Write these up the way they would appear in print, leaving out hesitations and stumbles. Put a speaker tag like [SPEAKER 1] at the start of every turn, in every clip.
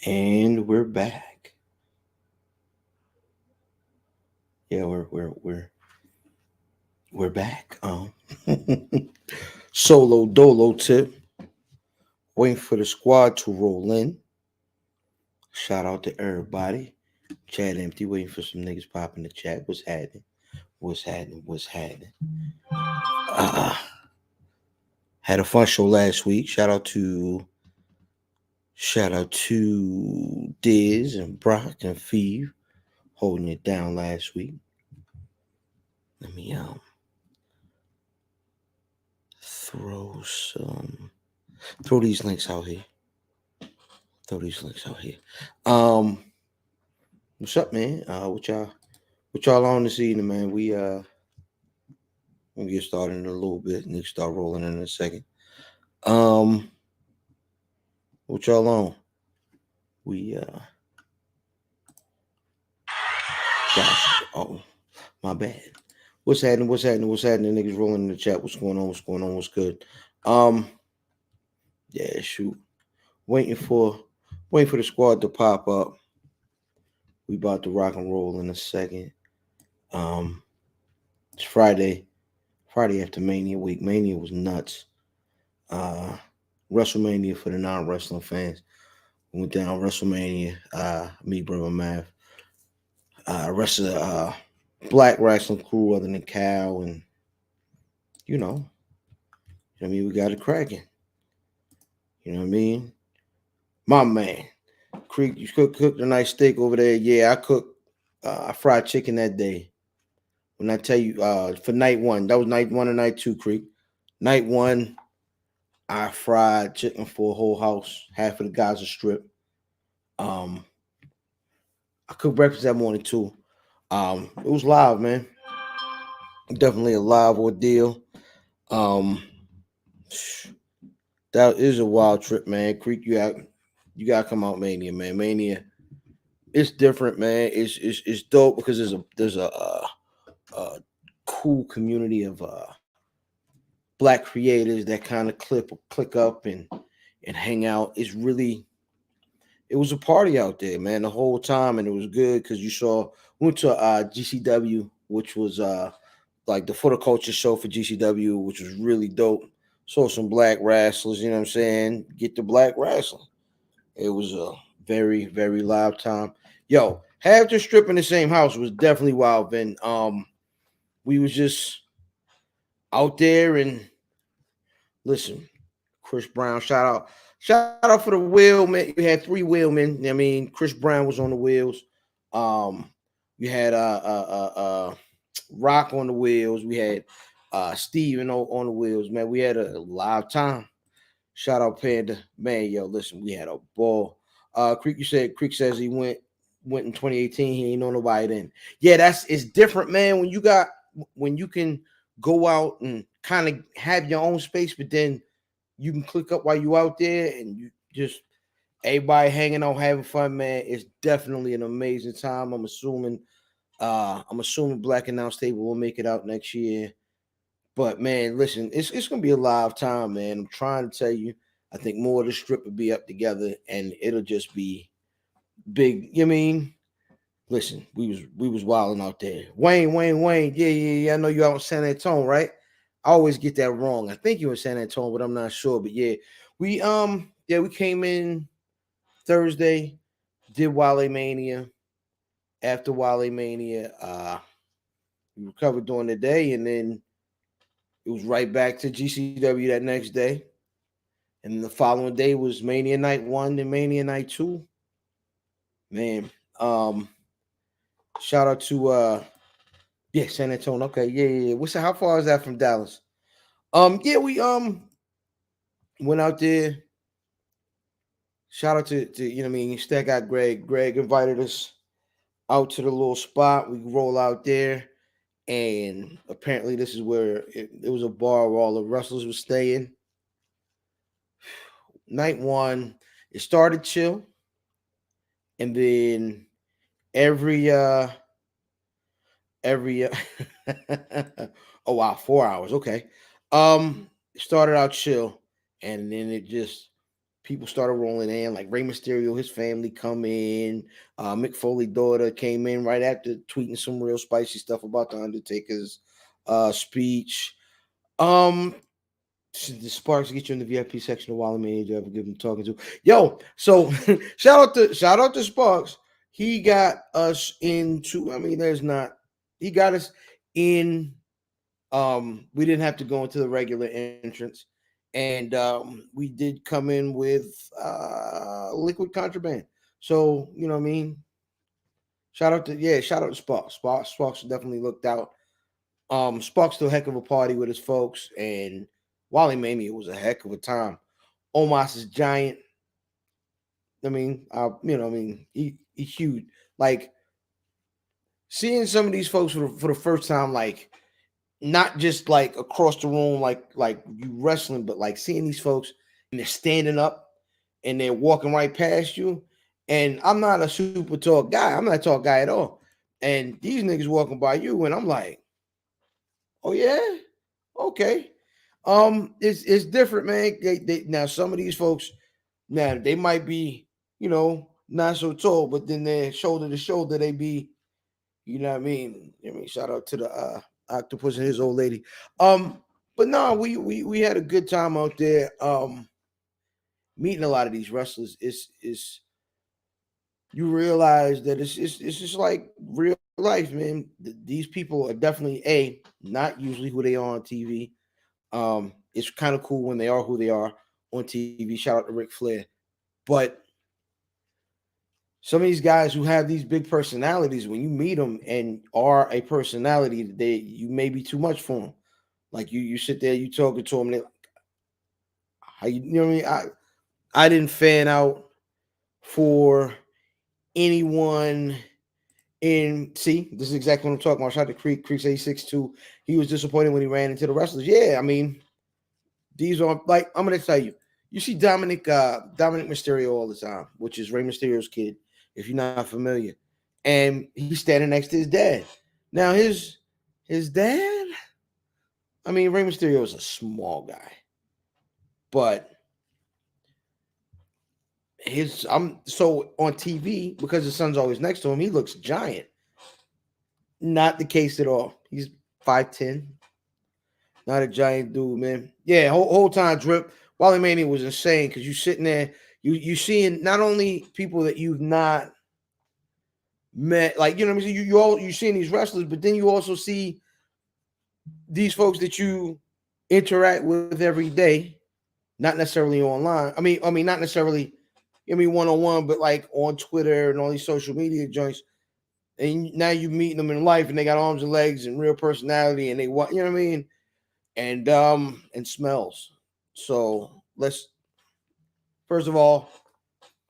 [SPEAKER 1] And we're back. Yeah, we're back. Solo dolo tip. Waiting for the squad to roll in. Shout out to everybody. Chat empty, waiting for some niggas pop in the chat. What's happening? What's happening? What's happening? Uh, had a fun show last week. Shout out to Diz and Brock and Feeve holding it down last week. Let me throw some throw these links out here. Throw these links out here. Um, what's up, man? What y'all on this evening, man? We'll get started in a little bit and start rolling in a second. Um, what y'all on? We gosh, oh my bad. What's happening? What's happening? What's happening? Niggas rolling in the chat. What's going on? What's going on? What's good? Um, yeah, shoot. Waiting for waiting for the squad to pop up. We about to rock and roll in a second. Um, it's Friday. Friday after Mania week. Mania was nuts. Uh, WrestleMania for the non-wrestling fans. Went down WrestleMania. Me, brother Math. Rest of the black wrestling crew other than Cal and you know, I mean, we got it cracking. You know what I mean? My man, Creek, you cooked a nice steak over there. Yeah, I cooked. I fried chicken that day. When I tell you, for night one, that was night one and night two, Creek. Night one, I fried chicken for a whole house, half of the Gaza Strip. Um, I cooked breakfast that morning too. It was live, man. Definitely a live ordeal. Um, that is a wild trip, man. Creek, you got to come out Mania, man. Mania, it's different, man. It's dope because there's a cool community of black creators that kind of click up and hang out. It was a party out there, man, the whole time, and it was good because went to GCW, which was like the photo culture show for GCW, which was really dope. Saw some black wrestlers, you know what I'm saying? Get the black wrestling. It was a very, very live time. Yo, half the strip in the same house was definitely wild, Ben. We was just out there and listen, Chris Brown, shout out for the wheel, man. You had three wheelmen. I mean, Chris Brown was on the wheels. Um, you had Rock on the wheels. We had Steven on the wheels, man. We had a live time. Shout out Panda. Man, yo, listen, we had a ball. Creek says he went in 2018. He ain't know nobody then. Yeah, it's different, man. When you can go out and kind of have your own space, but then you can click up while you out there and you just everybody hanging out, having fun, man. It's definitely an amazing time. I'm assuming Black Announce Table will make it out next year. But man, listen, it's gonna be a live time, man. I'm trying to tell you, I think more of the strip will be up together and it'll just be big. You know what I mean? Listen, we was wilding out there. Wayne. Yeah. I know you out in San Antonio, right? I always get that wrong. I think you in San Antonio, but I'm not sure. But we came in Thursday, did Wale Mania. After Wale Mania, we recovered during the day, and then it was right back to GCW that next day. And the following day was Mania Night 1 and Mania Night 2. Man, um, shout out to yeah, San Antonio. Okay, yeah. How far is that from Dallas? Yeah, we went out there. Shout out to you know what I mean, Stack out Greg. Greg invited us out to the little spot. We roll out there, and apparently this is where it was a bar where all the wrestlers were staying. Night one, it started chill, and then every every oh wow, 4 hours. Okay. It started out chill, and then it just people started rolling in, like Rey Mysterio, his family come in. Mick Foley's daughter came in right after tweeting some real spicy stuff about the Undertaker's speech. The Sparks get you in the VIP section of Wally Man. You ever give him talking to? Yo, so shout out to Sparks. He got us into. I mean, he got us in. We didn't have to go into the regular entrance, and we did come in with liquid contraband. So you know what I mean. Shout out to Sparks. Sparks definitely looked out. Sparks threw a heck of a party with his folks, and Wally Mania was a heck of a time. Omos is giant. I mean, he's huge. Like seeing some of these folks for the first time, like not just like across the room, like you wrestling, but like seeing these folks and they're standing up and they're walking right past you. And I'm not a super tall guy. I'm not a tall guy at all. And these niggas walking by you, and I'm like, oh yeah, okay. It's different, man. They now some of these folks, now they might be, not so tall, but then they're shoulder to shoulder, they be, you know what I mean? Shout out to the octopus and his old lady. But no, we had a good time out there. Meeting a lot of these wrestlers is you realize that it's just like real life, man. These people are definitely not usually who they are on TV. It's kind of cool when they are who they are on TV. Shout out to Ric Flair. But some of these guys who have these big personalities, when you meet them and are a personality, you may be too much for them. Like you sit there, you talking to them, they're like, how you know what I mean? I didn't fan out for anyone see, this is exactly what I'm talking about. Shout out to Creeks 862. He was disappointed when he ran into the wrestlers. Yeah, I mean, these are like, I'm gonna tell you, you see Dominic Mysterio all the time, which is Rey Mysterio's kid, if you're not familiar. And he's standing next to his dad. Now his dad, I mean, Rey Mysterio is a small guy, but so on TV, because his son's always next to him, he looks giant. Not the case at all. He's 5'10". Not a giant dude, man. Yeah, whole time Drip. Wally Mania was insane because you sitting there, you seeing not only people that you've not met, like you know what I mean. You seeing these wrestlers, but then you also see these folks that you interact with every day, not necessarily online. I mean, not necessarily, one-on-one, but like on Twitter and all these social media joints. And now you meeting them in life, and they got arms and legs and real personality, and they want, you know what I mean, and smells. So let's first of all,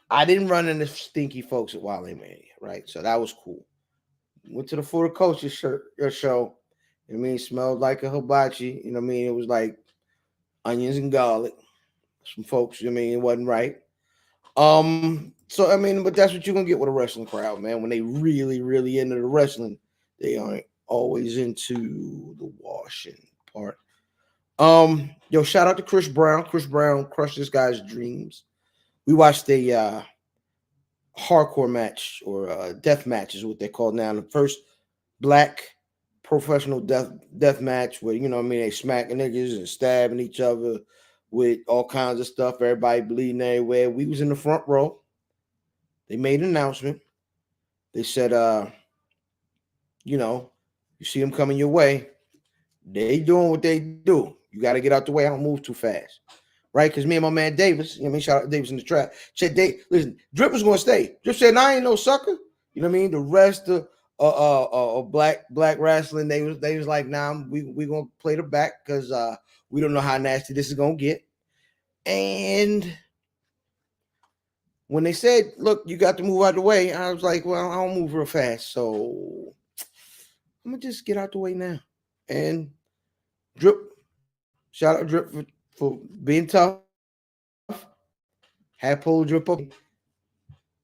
[SPEAKER 1] I didn't run into stinky folks at Wale Mania, right? So that was cool. Went to the Florida Culture show. You know what I mean, smelled like a hibachi. You know what I mean? It was like onions and garlic. Some folks, you know what I mean, it wasn't right. So I mean, but that's what you're gonna get with a wrestling crowd, man. When they really, really into the wrestling, they aren't always into the washing part. Yo, shout out to Chris Brown. Chris Brown crushed this guy's dreams. We watched a hardcore match or death match is what they're called now. The first black professional death match where, you know what I mean, they smacking niggas and stabbing each other with all kinds of stuff. Everybody bleeding everywhere. We was in the front row. They made an announcement. They said, you see them coming your way. They doing what they do. You got to get out the way. I don't move too fast. Right? Because me and my man Davis, you know what I mean? Shout out to Davis in the trap. Said, listen, Drip was going to stay. Drip said, I ain't no sucker. You know what I mean? The rest of black wrestling, they was like, nah, we going to play the back because we don't know how nasty this is going to get. And when they said, look, you got to move out the way, I was like, well, I don't move real fast. So I'm going to just get out the way now. And Drip, shout out Drip for being tough. Had pulled Drip up.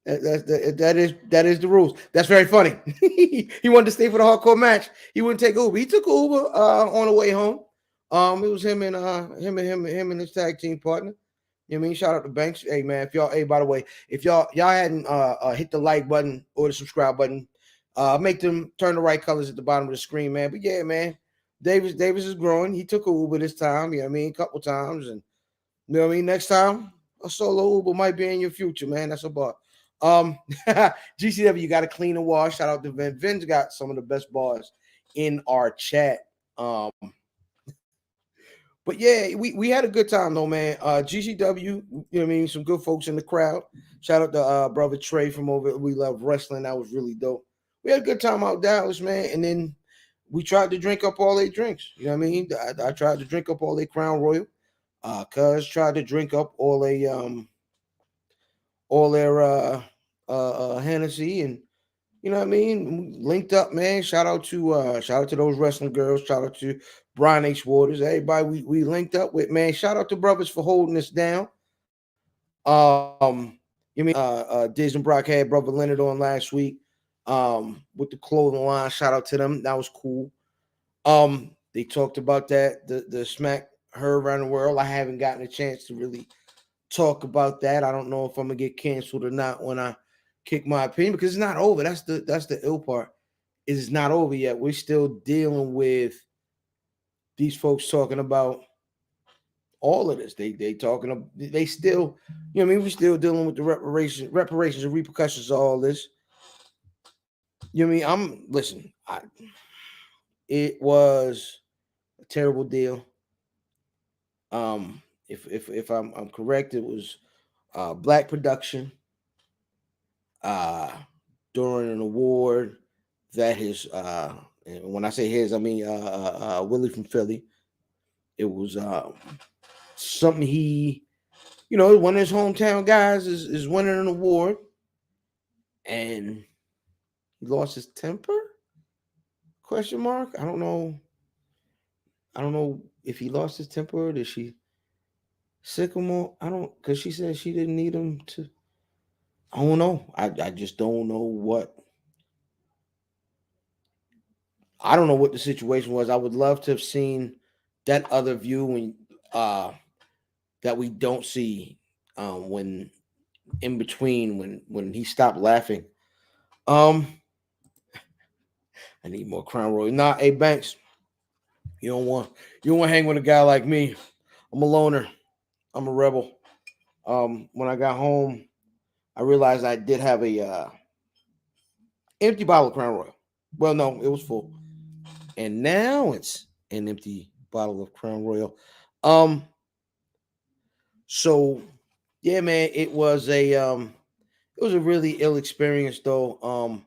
[SPEAKER 1] That is the rules. That's very funny. He wanted to stay for the hardcore match. He wouldn't take Uber. He took Uber on the way home. It was him and his tag team partner. You know what I mean? Shout out to Banks. Hey man, if y'all, hey, by the way, if y'all hadn't hit the like button or the subscribe button, make them turn the right colors at the bottom of the screen, man. But yeah, man, Davis is growing. He took a Uber this time, you know what I mean, a couple times, and you know what I mean. Next time, a solo Uber might be in your future, man. That's a bar. GCW, you got to clean and wash. Shout out to Vin. Vin's got some of the best bars in our chat. Um, but yeah, we had a good time though, man. GCW, you know what I mean, some good folks in the crowd. Shout out to brother Trey from over We Love Wrestling. That was really dope. We had a good time out Dallas, man. And then we tried to drink up all their drinks. You know what I mean? I tried to drink up all their Crown Royal. Cuz tried to drink up all their Hennessy, and you know what I mean. Linked up, man. Shout out to those wrestling girls. Shout out to Brian H. Waters. Everybody we linked up with, man. Shout out to brothers for holding us down. Diz and Brock had brother Leonard on last week. With the clothing line. Shout out to them. That was cool. They talked about that the smack her around the world. I haven't gotten a chance to really talk about that. I don't know if I'm gonna get canceled or not when I kick my opinion, because it's not over. That's the ill part. It's not over yet. We're still dealing with these folks talking about all of this. They talking. They still, you know what I mean. We're still dealing with the reparations and repercussions of all this. You know what I mean? It was a terrible deal. If I'm correct, it was black production uh during an award that his and when I say his, I mean Willie from Philly. It was something he, one of his hometown guys is winning an award, and he lost his temper? Question mark. I don't know. I don't know if he lost his temper or did she sick him on. I don't, because she said she didn't need him to. I don't know. I just don't know what. I don't know what the situation was. I would love to have seen that other view when that we don't see when in between when he stopped laughing. Um, I need more Crown Royal. Nah, hey Banks, you don't want to hang with a guy like me. I'm a loner. I'm a rebel. When I got home, I realized I did have a empty bottle of Crown Royal. Well, no, it was full, and now it's an empty bottle of Crown Royal. Um, so yeah, man, it was a really ill experience though.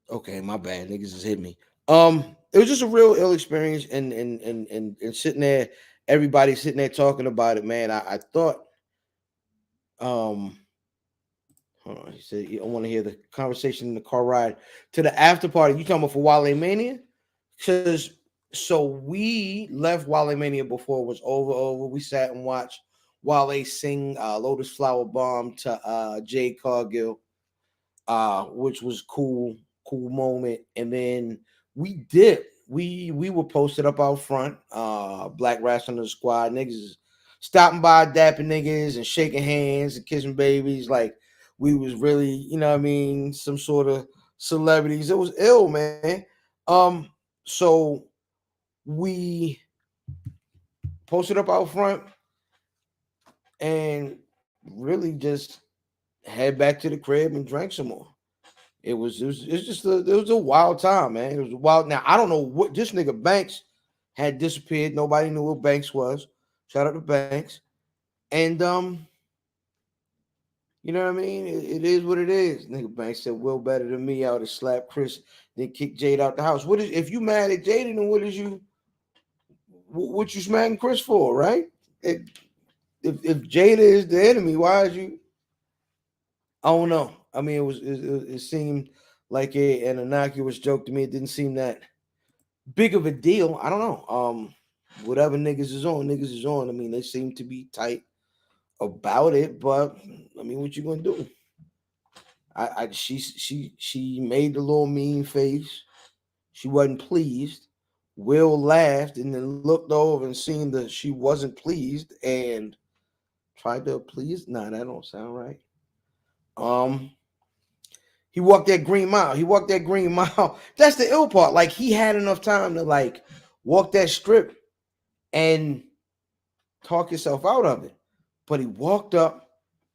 [SPEAKER 1] Okay, my bad, niggas just hit me. It was just a real ill experience, and sitting there, everybody sitting there talking about it, man. I thought, um, hold on, he said I want to hear the conversation in the car ride to the after party. You talking about for Wale Mania? Because so we left Wale Mania before it was over. We sat and watched Wale sing Lotus Flower Bomb to Jade Cargill, which was cool moment. And then we dipped. We were posted up out front, Black Wrestling Squad. Niggas is stopping by, dapping niggas and shaking hands and kissing babies. Like we was really, you know what I mean, some sort of celebrities. It was ill, man. So we posted up out front and really just head back to the crib and drank some more. It was a wild time, man. It was wild. Now I don't know what this nigga Banks had disappeared. Nobody knew what Banks was. Shout out to Banks. And you know what I mean? It is what it is. Nigga Banks said Will better than me out to slap Chris, then kick Jade out the house. What is if you mad at Jade, then what you smacking Chris for, right? If Jada is the enemy, why is you? I don't know. I mean, it seemed like an innocuous joke to me. It didn't seem that big of a deal. I don't know. Whatever niggas is on, niggas is on. I mean, they seem to be tight about it, but I mean, what you gonna do? She made the little mean face. She wasn't pleased. Will laughed and then looked over and seen that she wasn't pleased, and tried to please. Nah, that don't sound right. He walked that green mile. He walked that green mile. That's the ill part. Like, he had enough time to like walk that strip and talk himself out of it. But he walked up.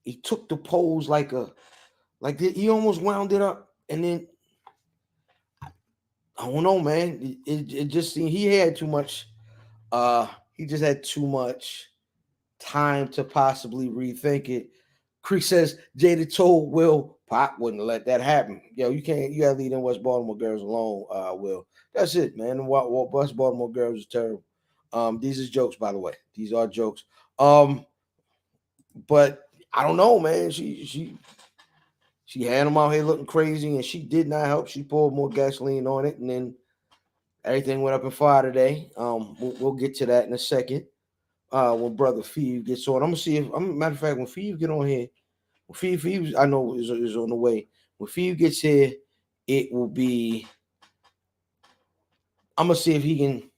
[SPEAKER 1] He took the pose like he almost wound it up, and then I don't know, man. It just seemed he had too much. He just had too much time to possibly rethink it. Creek says Jada told Will Pop wouldn't let that happen. Yo, you can't. You gotta leave them West Baltimore girls alone. Will. That's it, man. What West Baltimore girls is terrible. These are jokes, by the way. These are jokes. But I don't know, man. She had him out here looking crazy, and she did not help. She poured more gasoline on it, and then everything went up in fire today. We'll get to that in a second. When Brother Feeve gets on, I'm gonna see if. Matter of fact, when Feeve get on here, Feeve I know is on the way. When Feeve gets here, it will be. I'm gonna see if he can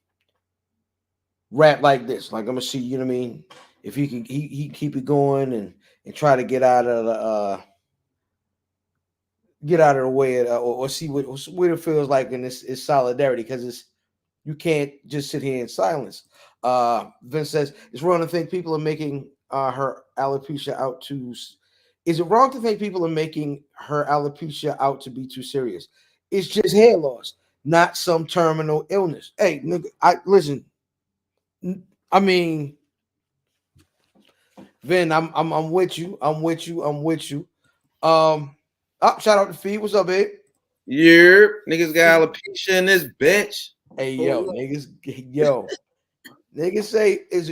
[SPEAKER 1] rap like this. Like, I'm gonna see, you know what I mean? If he can, he keep it going and try to get out of the way, or see what it feels like in this solidarity, because it's. You can't just sit here in silence. Vince says, it's wrong to think people are making her alopecia out to. Is it wrong to think people are making her alopecia out to be too serious? It's just hair loss, not some terminal illness. Hey, nigga, listen. I mean, Vin, I'm with you. I'm with you. Shout out to Fee. What's up, babe?
[SPEAKER 2] Yeah, niggas got alopecia in this bitch.
[SPEAKER 1] Hey, niggas say, is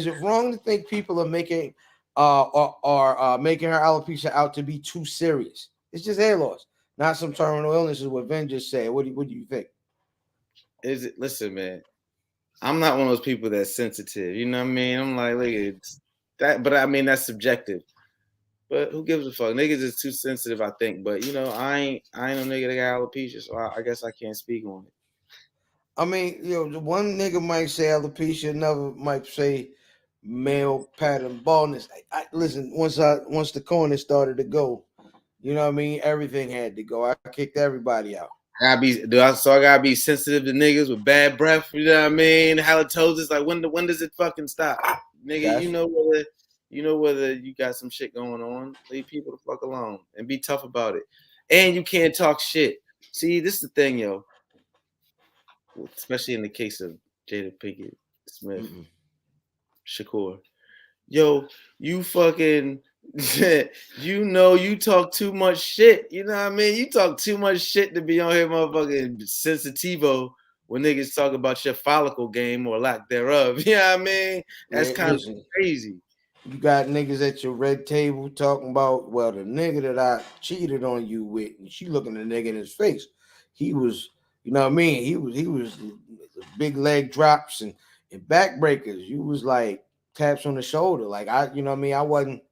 [SPEAKER 1] it wrong to think people are making making her alopecia out to be too serious? It's just hair loss, not some terminal illness, is what Vin just said. What do you think?
[SPEAKER 2] Is it? Listen, man, I'm not one of those people that's sensitive. You know what I mean? I'm like, look, it's that, but I mean that's subjective. But who gives a fuck? Niggas is too sensitive, I think. But I ain't no nigga that got alopecia, so I guess I can't speak on it.
[SPEAKER 1] I mean, the one nigga might say alopecia, another might say male pattern baldness. Listen, once the corner started to go, you know what I mean? Everything had to go. I kicked everybody out.
[SPEAKER 2] I gotta be sensitive to niggas with bad breath. You know what I mean? Halitosis. Like, when does it fucking stop, nigga? You know whether you got some shit going on. Leave people the fuck alone and be tough about it. And you can't talk shit. See, this is the thing, yo. Especially in the case of Jada Pinkett Smith, Shakur. Yo, you fucking, you talk too much shit. You know what I mean? You talk too much shit to be on here motherfucking sensitivo when niggas talk about your follicle game or lack thereof. You know what I mean? That's kind of crazy.
[SPEAKER 1] You got niggas at your red table talking about, well, the nigga that I cheated on you with, and she looking at the nigga in his face. He was, you know what I mean? He was big leg drops and backbreakers. You was like taps on the shoulder. Like, you know what I mean? I wasn't.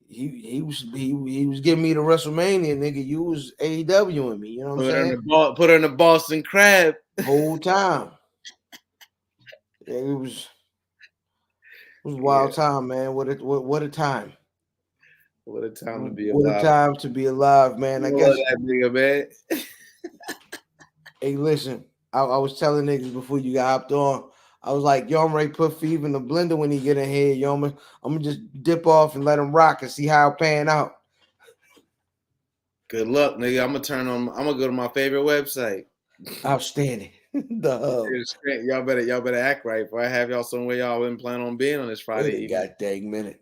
[SPEAKER 1] He was giving me the WrestleMania, nigga. You was AEWing me. You know what I'm saying?
[SPEAKER 2] Put her in the Boston Crab
[SPEAKER 1] whole time. Yeah, it was a wild time, man. What a time.
[SPEAKER 2] What a time to be alive.
[SPEAKER 1] What a time to be alive, man. I guess
[SPEAKER 2] that nigga, man.
[SPEAKER 1] Hey, listen, I was telling niggas before you got hopped on, I was like, yo, I'm ready to put Feeve in the blender when he get in here. Yo, I'm gonna just dip off and let him rock and see how it pan out.
[SPEAKER 2] Good luck, nigga. I'm gonna go to my favorite website.
[SPEAKER 1] Outstanding. The hub.
[SPEAKER 2] Y'all better act right before I have y'all somewhere y'all been planning on being on this Friday evening.
[SPEAKER 1] God dang minute.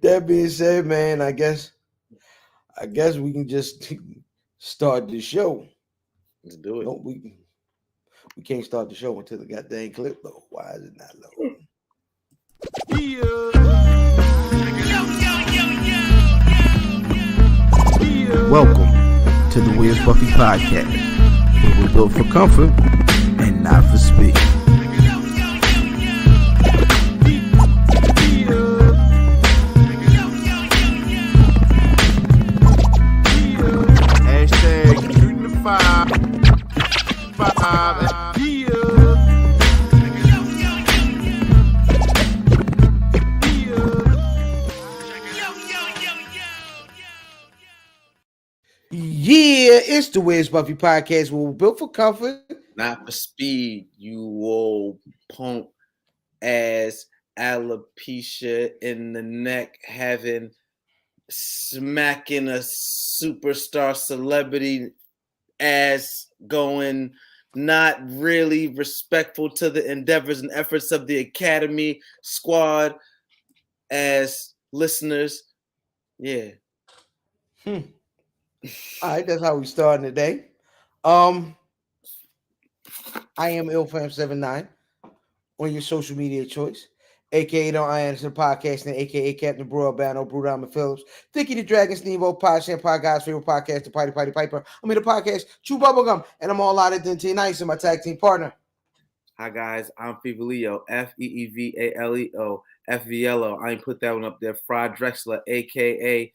[SPEAKER 1] That being said, man, I guess we can just start the show.
[SPEAKER 2] Let's do it.
[SPEAKER 1] No, we can't start the show until the goddamn clip though. Why is it not loading? Welcome to the Weird Fucking Podcast, where we're built for comfort and not for speed. It's the Wiz Buffy podcast. We're built for comfort.
[SPEAKER 2] Not for speed, you old punk ass alopecia in the neck having smacking a superstar celebrity ass going not really respectful to the endeavors and efforts of the Academy squad as listeners. Yeah.
[SPEAKER 1] All right, that's how we starting today. I am IlFam79 on your social media choice, aka Don't I Anderson Podcasting, aka Captain Broadband, Brew Diamond Phillips, Dickie the Dragon, Steamboat, Pod Champ, Pod Guy's favorite podcast, the Piper. I'm in the podcast, Chew Bubblegum, and I'm all out of Dente Nice and my tag team partner.
[SPEAKER 2] Hi guys, I'm Feevaleo, Feevaleo, FVLO. I ain't put that one up there. Fried Drexler, aka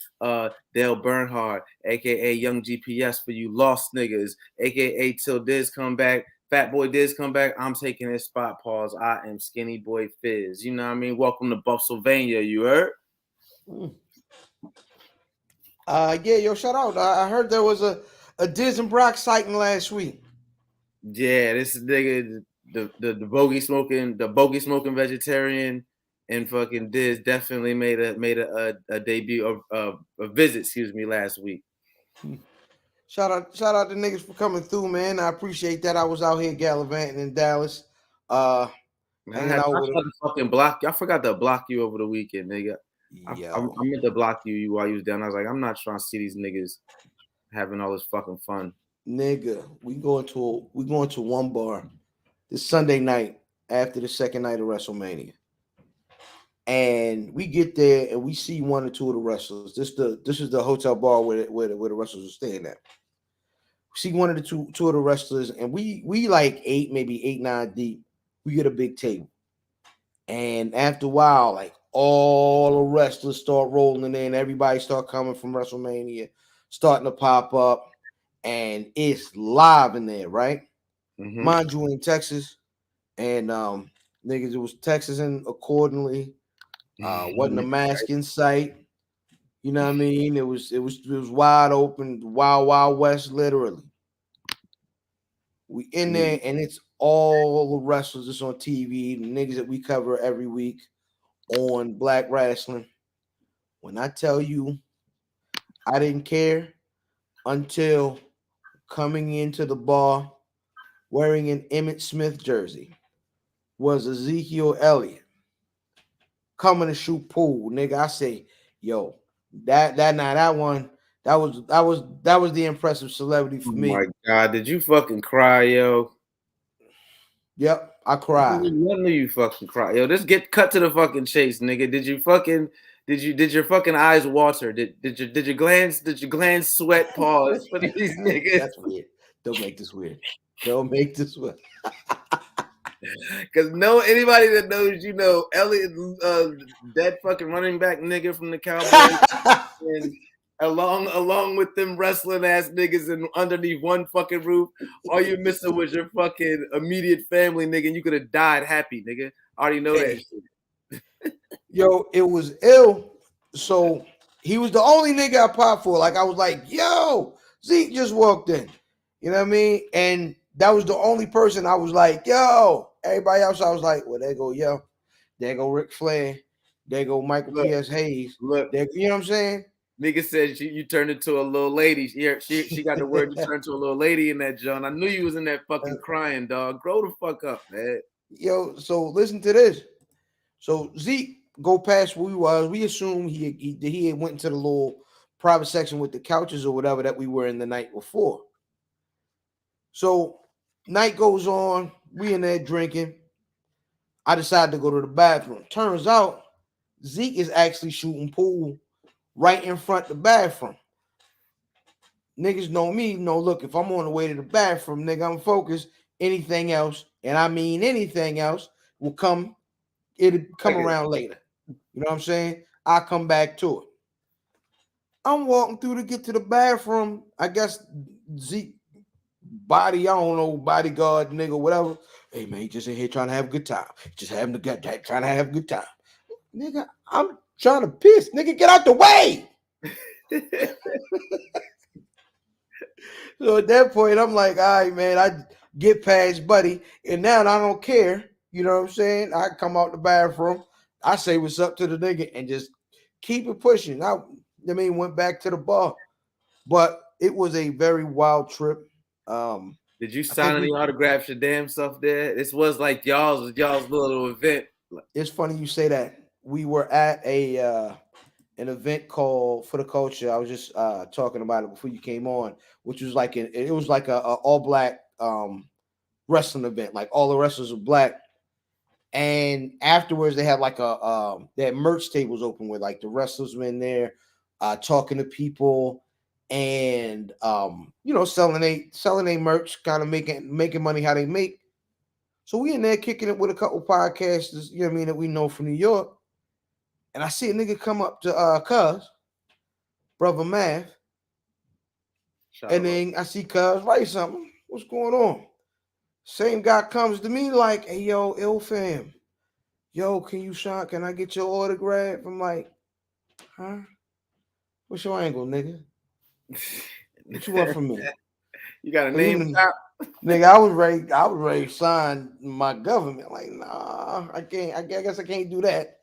[SPEAKER 2] Dale Bernhard, aka Young GPS for you lost niggas, aka Till Diz come back. Fat Boy Diz come back. I'm taking his spot. Pause. I am Skinny Boy Fizz. You know what I mean? Welcome to Buffsylvania. You heard?
[SPEAKER 1] Yeah, yo, shout out. I heard there was a Diz and Brock sighting last week.
[SPEAKER 2] Yeah, this nigga, the bogey smoking vegetarian and fucking Diz definitely made a debut of a visit, excuse me, last week.
[SPEAKER 1] Shout out to niggas for coming through, man. I appreciate that. I was out here gallivanting in Dallas.
[SPEAKER 2] Man, I forgot to fucking block you. I forgot to block you over the weekend, nigga. I meant to block you while you was down. I was like, I'm not trying to see these niggas having all this fucking fun.
[SPEAKER 1] Nigga, we going to one bar this Sunday night after the second night of WrestleMania. And we get there and we see one or two of the wrestlers. This is the hotel bar where the wrestlers are staying at. We see one of the two of the wrestlers, and we like maybe 8, 9 deep. We get a big table. And after a while, like all the wrestlers start rolling in, everybody start coming from WrestleMania, starting to pop up, and it's live in there, right? Mm-hmm. Mind you, in Texas, and niggas, it was Texas and accordingly. Wasn't a mask in sight. You know what I mean? It was wide open, wild west, literally. We in there, and it's all the wrestlers that's on TV, the niggas that we cover every week on Black Wrestling. When I tell you, I didn't care until coming into the bar wearing an Emmett Smith jersey was Ezekiel Elliott coming to shoot pool, nigga. I say, yo, that one. That was the impressive celebrity for me.
[SPEAKER 2] Oh my God, did you fucking cry, yo?
[SPEAKER 1] Yep, I cried.
[SPEAKER 2] I knew you fucking cry, yo. Just get cut to the fucking chase, nigga. Did your fucking eyes water? Did your glands sweat? Pause for these niggas.
[SPEAKER 1] That's weird. Don't make this weird. Don't make this weird.
[SPEAKER 2] Because anybody that knows, you know, Elliot, that fucking running back nigga from the Cowboys, and along with them wrestling ass niggas and underneath one fucking roof, all you're missing was your fucking immediate family, nigga, and you could have died happy, nigga. I already know that shit.
[SPEAKER 1] Yo, it was ill. So he was the only nigga I popped for. Like, I was like, yo, Zeke just walked in. You know what I mean? And that was the only person I was like, yo. Everybody else, I was like, well, there go, yo. There go Ric Flair. There go Michael P.S. Hayes. Look, you know what I'm saying?
[SPEAKER 2] Nigga said you turned into a little lady. She got the word you turned into a little lady in that John. I knew you was in that fucking crying, dog. Grow the fuck up, man.
[SPEAKER 1] Yo, so listen to this. So Zeke go past where we was. We assume he had went into the little private section with the couches or whatever that we were in the night before. So night goes on. We in there drinking. I decided to go to the bathroom. Turns out Zeke is actually shooting pool right in front of the bathroom. Niggas know me. No, look, if I'm on the way to the bathroom, nigga, I'm focused. Anything else, and I mean anything else, will come. It'll come around later. You know what I'm saying? I'll come back to it. I'm walking through to get to the bathroom. I guess Zeke body, I don't know, bodyguard, nigga, whatever. Hey, man, he just in here trying to have a good time. Just having a good time, trying to have a good time. Nigga, I'm trying to piss. Nigga, get out the way. So at that point, I'm like, all right, man, I get past Buddy, and now I don't care. You know what I'm saying? I come out the bathroom, I say what's up to the nigga, and just keep it pushing. I mean, went back to the bar, but it was a very wild trip. Um,
[SPEAKER 2] Did you
[SPEAKER 1] I
[SPEAKER 2] sign
[SPEAKER 1] think
[SPEAKER 2] any
[SPEAKER 1] we.
[SPEAKER 2] autographs your damn stuff there? This was like y'all's little event.
[SPEAKER 1] It's funny you say that. We were at a an event called For the Culture. I was just talking about it before you came on, which was like it was like a all black wrestling event. Like all the wrestlers were black, and afterwards they had like they had merch tables open where like the wrestlers were in there, talking to people, and selling a merch, kind of making money how they make. So we in there kicking it with a couple podcasters, you know what I mean, that we know from New York. And I see a nigga come up to Cuz, brother Math,
[SPEAKER 2] Shout
[SPEAKER 1] and
[SPEAKER 2] out.
[SPEAKER 1] then I see Cuz write something. What's going on? Same guy comes to me like, hey yo, ill fam. Yo, can I get your autograph? I'm like, huh? What's your angle, nigga? What you want from me?
[SPEAKER 2] You got a
[SPEAKER 1] Cause
[SPEAKER 2] name top?
[SPEAKER 1] nigga, I was ready to sign my government. Like, nah, I can't. I guess I can't do that.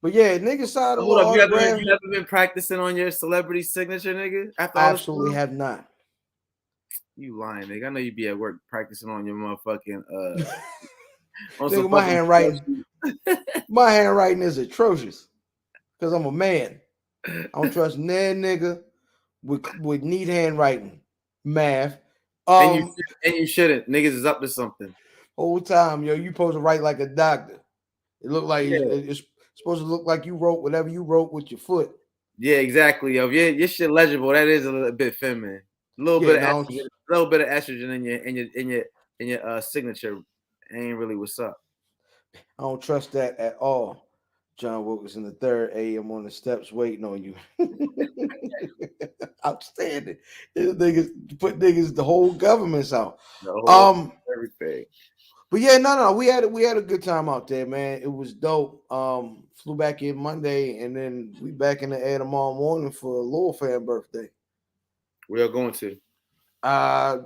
[SPEAKER 1] But yeah, nigga signed a
[SPEAKER 2] Hold
[SPEAKER 1] little
[SPEAKER 2] up,
[SPEAKER 1] autograph.
[SPEAKER 2] you ever been practicing on your celebrity signature, nigga? After
[SPEAKER 1] I
[SPEAKER 2] all this
[SPEAKER 1] absolutely
[SPEAKER 2] time?
[SPEAKER 1] have not.
[SPEAKER 2] You lying, nigga. I know you be at work practicing on your motherfucking on some
[SPEAKER 1] Nigga, my
[SPEAKER 2] fucking
[SPEAKER 1] handwriting, my handwriting is atrocious. Cause I'm a man. I don't trust that nigga with neat handwriting, math.
[SPEAKER 2] and you
[SPEAKER 1] Um,
[SPEAKER 2] and you shouldn't. Niggas is up to something.
[SPEAKER 1] whole time, yo, you supposed to write like a doctor. It look like
[SPEAKER 2] Yeah.
[SPEAKER 1] it's supposed to look like you wrote whatever you wrote with your foot.
[SPEAKER 2] Yeah, exactly. Yo, if your shit legible, that is a little bit feminine. A little
[SPEAKER 1] Yeah,
[SPEAKER 2] bit of
[SPEAKER 1] now
[SPEAKER 2] estrogen, a little bit of estrogen in your signature ain't really what's up.
[SPEAKER 1] I don't trust that at all. John Wilkinson the third AM on the steps waiting on you. Outstanding. This niggas put niggas the whole government's out.
[SPEAKER 2] The whole
[SPEAKER 1] Um,
[SPEAKER 2] everything.
[SPEAKER 1] but yeah, no, we had a good time out there, man. It was dope. Flew back in Monday, and then we back in the air tomorrow morning for a little fan birthday.
[SPEAKER 2] We are going to.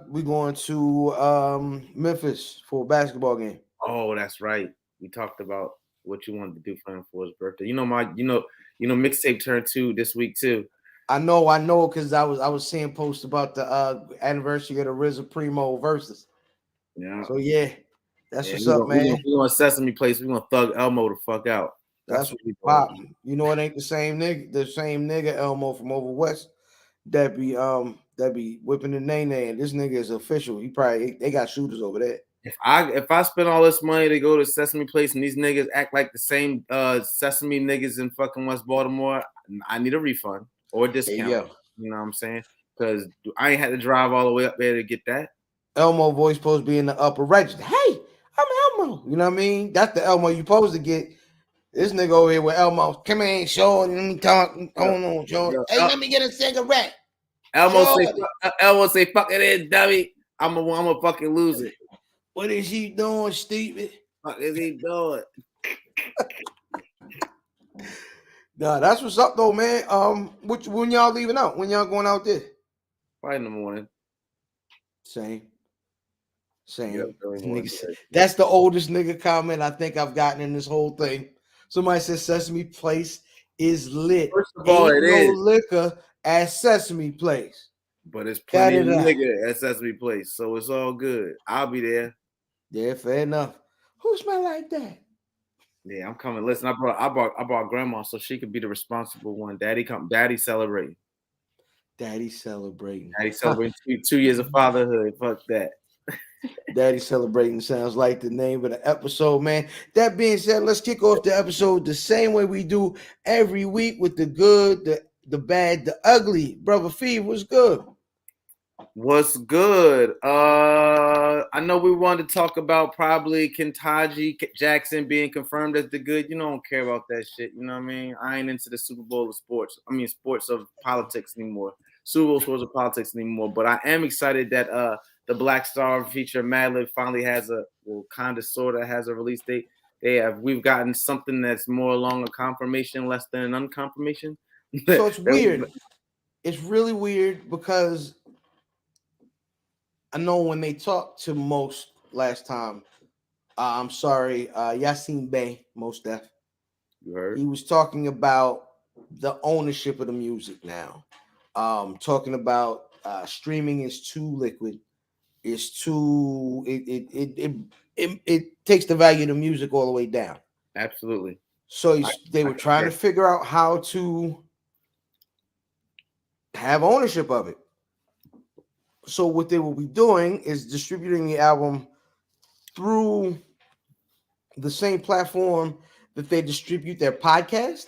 [SPEAKER 1] We going to Memphis for a basketball game.
[SPEAKER 2] Oh, that's right. We talked about what you wanted to do for him for his birthday. Mixtape turned 2 this week too.
[SPEAKER 1] I know, because I was seeing posts about the anniversary of the RZA Primo verses.
[SPEAKER 2] Yeah.
[SPEAKER 1] So yeah, that's
[SPEAKER 2] Yeah,
[SPEAKER 1] what's up, man.
[SPEAKER 2] we gonna Sesame Place. We gonna thug Elmo the fuck out. That's
[SPEAKER 1] That's
[SPEAKER 2] what we doing.
[SPEAKER 1] popping. You know, it ain't the same nigga Elmo from over west that be whipping the nay nay. And this nigga is official. He probably they got shooters over there.
[SPEAKER 2] If I spend all this money to go to Sesame Place and these niggas act like the same Sesame niggas in fucking West Baltimore, I need a refund or a
[SPEAKER 1] There you
[SPEAKER 2] discount.
[SPEAKER 1] go.
[SPEAKER 2] You know what I'm saying? Because I ain't had to drive all the way up there to get that.
[SPEAKER 1] Elmo voice supposed to be in the upper register. Hey, I'm Elmo. You know what I mean? That's the Elmo you supposed to get. This nigga over here with Elmo. Come in, Sean. Let me talk.
[SPEAKER 2] Yo,
[SPEAKER 1] Hold on, Sean.
[SPEAKER 2] yo,
[SPEAKER 1] Hey, let me get a cigarette.
[SPEAKER 2] Elmo
[SPEAKER 1] Sean,
[SPEAKER 2] say, fuck it in, dummy. I'm a fucking lose it.
[SPEAKER 1] what is he doing, stupid?
[SPEAKER 2] Fuck is he doing?
[SPEAKER 1] Nah, that's what's up though, man. When y'all leaving out? When y'all going out there?
[SPEAKER 2] Right in the morning.
[SPEAKER 1] Same.
[SPEAKER 2] Yep, early morning.
[SPEAKER 1] That's the oldest nigga comment I think I've gotten in this whole thing. Somebody said Sesame Place is lit.
[SPEAKER 2] First of all,
[SPEAKER 1] Ain't
[SPEAKER 2] it
[SPEAKER 1] no
[SPEAKER 2] is.
[SPEAKER 1] liquor at Sesame Place.
[SPEAKER 2] But it's plenty of
[SPEAKER 1] Da-da-da.
[SPEAKER 2] nigga at Sesame Place, so it's all good. I'll be there.
[SPEAKER 1] Yeah, fair enough. Who smell like that?
[SPEAKER 2] Yeah, I'm coming. Listen, I brought grandma so she could be the responsible one. Daddy celebrating.
[SPEAKER 1] Daddy celebrating.
[SPEAKER 2] Daddy celebrating 2 years of fatherhood. Fuck that.
[SPEAKER 1] Daddy celebrating sounds like the name of the episode, man. That being said, let's kick off the episode the same way we do every week with the good, the bad, the ugly. Brother Fee, what's good?
[SPEAKER 2] What's good? I know we wanted to talk about probably Kentaji Jackson being confirmed as the good. You don't care about that shit. You know what I mean? I ain't into the Super Bowl of sports. I mean, sports of politics anymore. Super Bowl sports of politics anymore. But I am excited that the Black Star feature Madlib finally has sort of has a release date. We've gotten something that's more along a confirmation, less than an unconfirmation.
[SPEAKER 1] So it's weird. It's really weird because I know when they talked to Most last time, I'm sorry, Yassine Bey, Most Def,
[SPEAKER 2] You heard?
[SPEAKER 1] he was talking about the ownership of the music now. Talking about streaming is too liquid. It's too it takes the value of the music all the way down.
[SPEAKER 2] Absolutely.
[SPEAKER 1] So
[SPEAKER 2] I,
[SPEAKER 1] they
[SPEAKER 2] I
[SPEAKER 1] were trying to
[SPEAKER 2] concur.
[SPEAKER 1] figure out how to have ownership of it. So what they will be doing is distributing the album through the same platform that they distribute their podcast,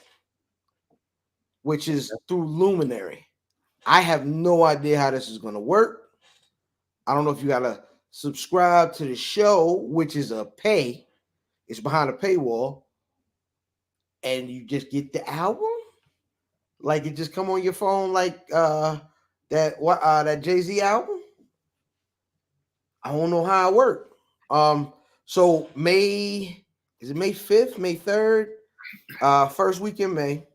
[SPEAKER 1] which is through Luminary. I have no idea how this is going to work. I don't know if you got to subscribe to the show, which is a pay. It's behind a paywall, and you just get the album. Like it just come on your phone, like that Jay-Z album. I don't know how it worked. So May is it May 5th, May 3rd, first week in May.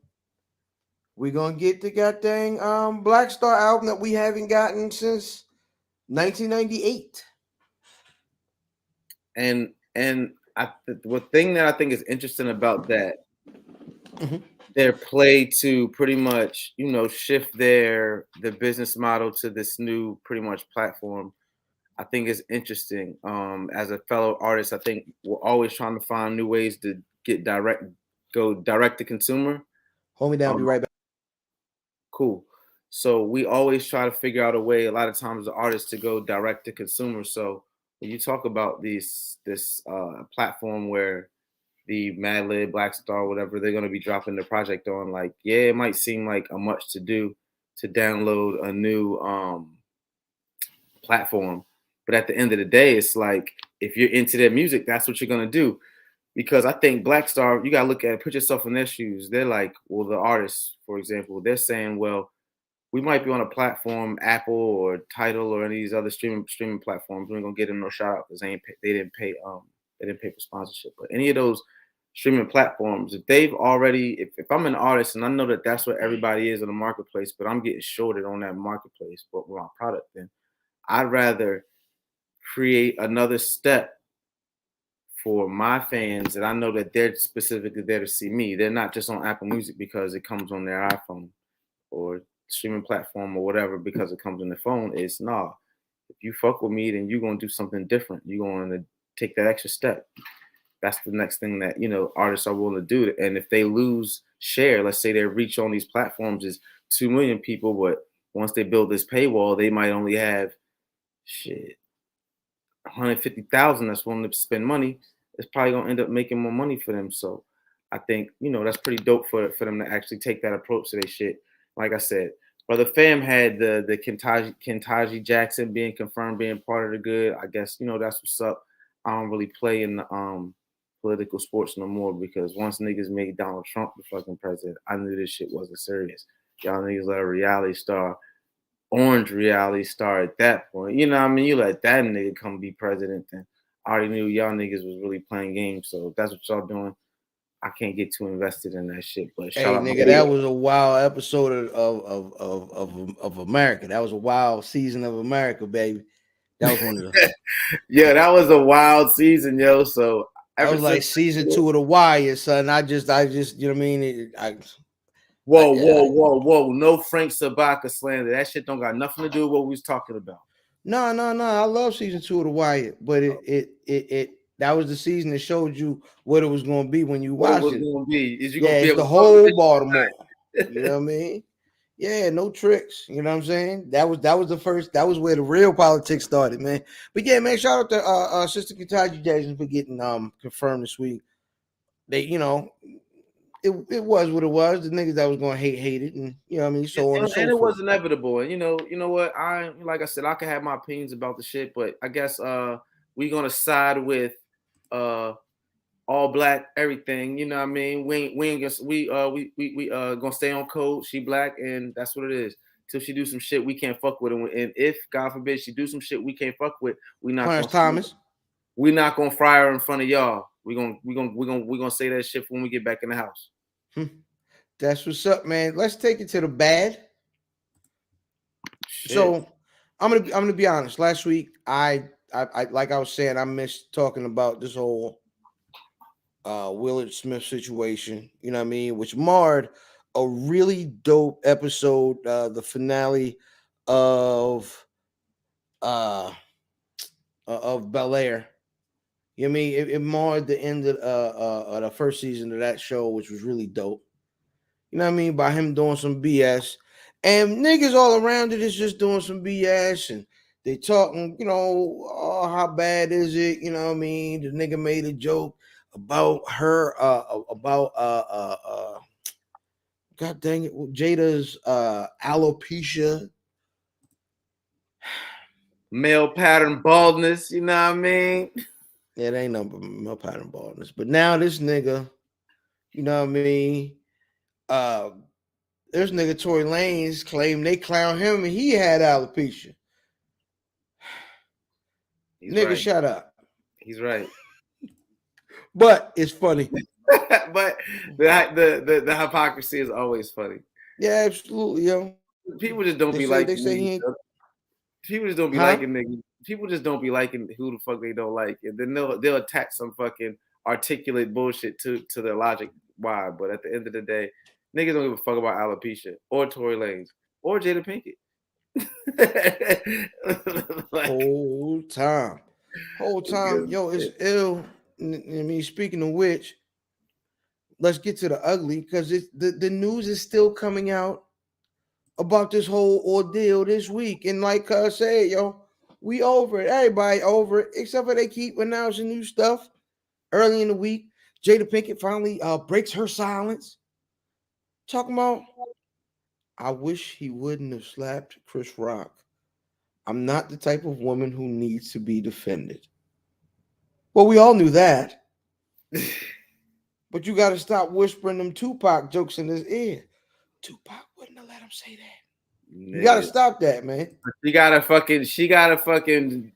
[SPEAKER 1] We're gonna get the goddamn Black Star album that we haven't gotten since 1998.
[SPEAKER 2] And the thing that I think is interesting about that,
[SPEAKER 1] Mm-hmm.
[SPEAKER 2] their play to pretty much, shift the business model to this new pretty much platform, I think is interesting. As a fellow artist, I think we're always trying to find new ways to go direct to consumer.
[SPEAKER 1] Hold me down, be
[SPEAKER 2] Um,
[SPEAKER 1] right back.
[SPEAKER 2] cool. So we always try to figure out a way, a lot of times, the artists to go direct to consumer. So when you talk about this platform where the Madlib, Black Star, whatever, they're gonna be dropping their project on, like, yeah, it might seem like a much to do to download a new platform. But at the end of the day, it's like if you're into their music, that's what you're gonna do. Because I think Black Star, you gotta look at it, put yourself in their shoes. They're like, well, the artists, for example, they're saying, well, we might be on a platform, Apple or Tidal or any of these other streaming platforms. We ain't gonna get them no shout out because they didn't pay for sponsorship. But any of those streaming platforms, if they've already, if I'm an artist and I know that that's what everybody is in the marketplace, but I'm getting shorted on that marketplace, but with my product, then I'd rather create another step for my fans that I know that they're specifically there to see me. They're not just on Apple Music because it comes on their iPhone or streaming platform or whatever because it comes on the phone. It's nah. If you fuck with me, then you're gonna do something different. You're gonna take that extra step. That's the next thing that artists are willing to do. And if they lose share, let's say their reach on these platforms is 2 million people, but once they build this paywall, they might only have shit 150,000 that's willing to spend money. It's probably gonna end up making more money for them. So I think that's pretty dope for them to actually take that approach to their shit. Like I said, Brother Fam had the Kentaji Jackson being confirmed being part of the good. I guess that's what's up. I don't really play in the political sports no more because once niggas made Donald Trump the fucking president, I knew this shit wasn't serious. Y'all niggas let a reality star, orange reality star at that point. You know what I mean? You let that nigga come be president, then I already knew y'all niggas was really playing games. So if that's what y'all doing, I can't get too invested in that shit. But shout
[SPEAKER 1] Hey
[SPEAKER 2] out my
[SPEAKER 1] nigga, that was a wild episode of America. That was a wild season of America, baby. That was one of the
[SPEAKER 2] yeah, that was a wild season, yo. So
[SPEAKER 1] that
[SPEAKER 2] ever
[SPEAKER 1] was like
[SPEAKER 2] since
[SPEAKER 1] season 2 of The Wire, son. I just you know what I mean?
[SPEAKER 2] whoa. No Frank Sabaka slander. That shit don't got nothing to do with what we was talking about.
[SPEAKER 1] No. I love season 2 of The Wire, but it that was the season that showed you what it was going to be when you
[SPEAKER 2] What it
[SPEAKER 1] watched
[SPEAKER 2] was
[SPEAKER 1] it.
[SPEAKER 2] gonna be is you
[SPEAKER 1] Yeah,
[SPEAKER 2] gonna be
[SPEAKER 1] it's
[SPEAKER 2] able
[SPEAKER 1] the
[SPEAKER 2] to talk
[SPEAKER 1] whole
[SPEAKER 2] this
[SPEAKER 1] Baltimore.
[SPEAKER 2] shit.
[SPEAKER 1] You know what I mean? Yeah, no tricks. You know what I'm saying? That was the first. That was where the real politics started, man. But yeah, man, shout out to Sister Kataji Jackson for getting confirmed this week. They, it was what it was. The niggas that was going to hate it, and you know what I mean, so on and so
[SPEAKER 2] And it
[SPEAKER 1] forth.
[SPEAKER 2] was inevitable. And you know what? Like I said, I can have my opinions about the shit, but I guess we gonna side with uh all black everything. You know what I mean? We ain't gonna we gonna stay on code. She black, and that's what it is. Till she do some shit we can't fuck with, and if God forbid she do some shit we can't fuck with,
[SPEAKER 1] Clarence Thomas.
[SPEAKER 2] we not gonna fry her in front of y'all. We gonna say that shit when we get back in the house.
[SPEAKER 1] That's what's up, man. Let's take it to the bad.
[SPEAKER 2] Shit.
[SPEAKER 1] So I'm gonna be honest. Last week, I like I was saying, I missed talking about this whole Willard Smith situation. You know what I mean? Which marred a really dope episode, the finale of uh of Bel Air. You know what I mean? It marred the end of the first season of that show, which was really dope. You know what I mean? By him doing some BS. And niggas all around it is just doing some BS and they talking, oh, how bad is it? You know what I mean? The nigga made a joke about her, about God dang it, Jada's alopecia.
[SPEAKER 2] Male pattern baldness, you know what I mean?
[SPEAKER 1] Yeah, it ain't no pattern baldness. But now this nigga, you know what I mean? Uh There's nigga Tory Lanez claim they clown him and he had alopecia.
[SPEAKER 2] He's
[SPEAKER 1] Nigga,
[SPEAKER 2] right.
[SPEAKER 1] shut up.
[SPEAKER 2] He's right.
[SPEAKER 1] But it's funny.
[SPEAKER 2] But the hypocrisy is always funny.
[SPEAKER 1] Yeah, absolutely, yo.
[SPEAKER 2] People just don't
[SPEAKER 1] They
[SPEAKER 2] be
[SPEAKER 1] say
[SPEAKER 2] liking
[SPEAKER 1] he ain't,
[SPEAKER 2] niggas. People just don't be
[SPEAKER 1] huh?
[SPEAKER 2] liking niggas. People just don't be liking who the fuck they don't like, and then they'll attach some fucking articulate bullshit to their logic. Why? But at the end of the day, niggas don't give a fuck about alopecia or Tory Lanez or Jada Pinkett. Like,
[SPEAKER 1] Whole time. Whole time. Yo, it's ill. I mean, speaking of which, let's get to the ugly because the news is still coming out about this whole ordeal this week. And like I said, yo, we over it. Everybody over it, except for they keep announcing new stuff. Early in the week, Jada Pinkett finally breaks her silence. Talking about, I wish he wouldn't have slapped Chris Rock. I'm not the type of woman who needs to be defended. Well, we all knew that. But you got to stop whispering them Tupac jokes in his ear. Tupac wouldn't have let him say that. You got to
[SPEAKER 2] nigga.
[SPEAKER 1] stop that, man.
[SPEAKER 2] She gotta fucking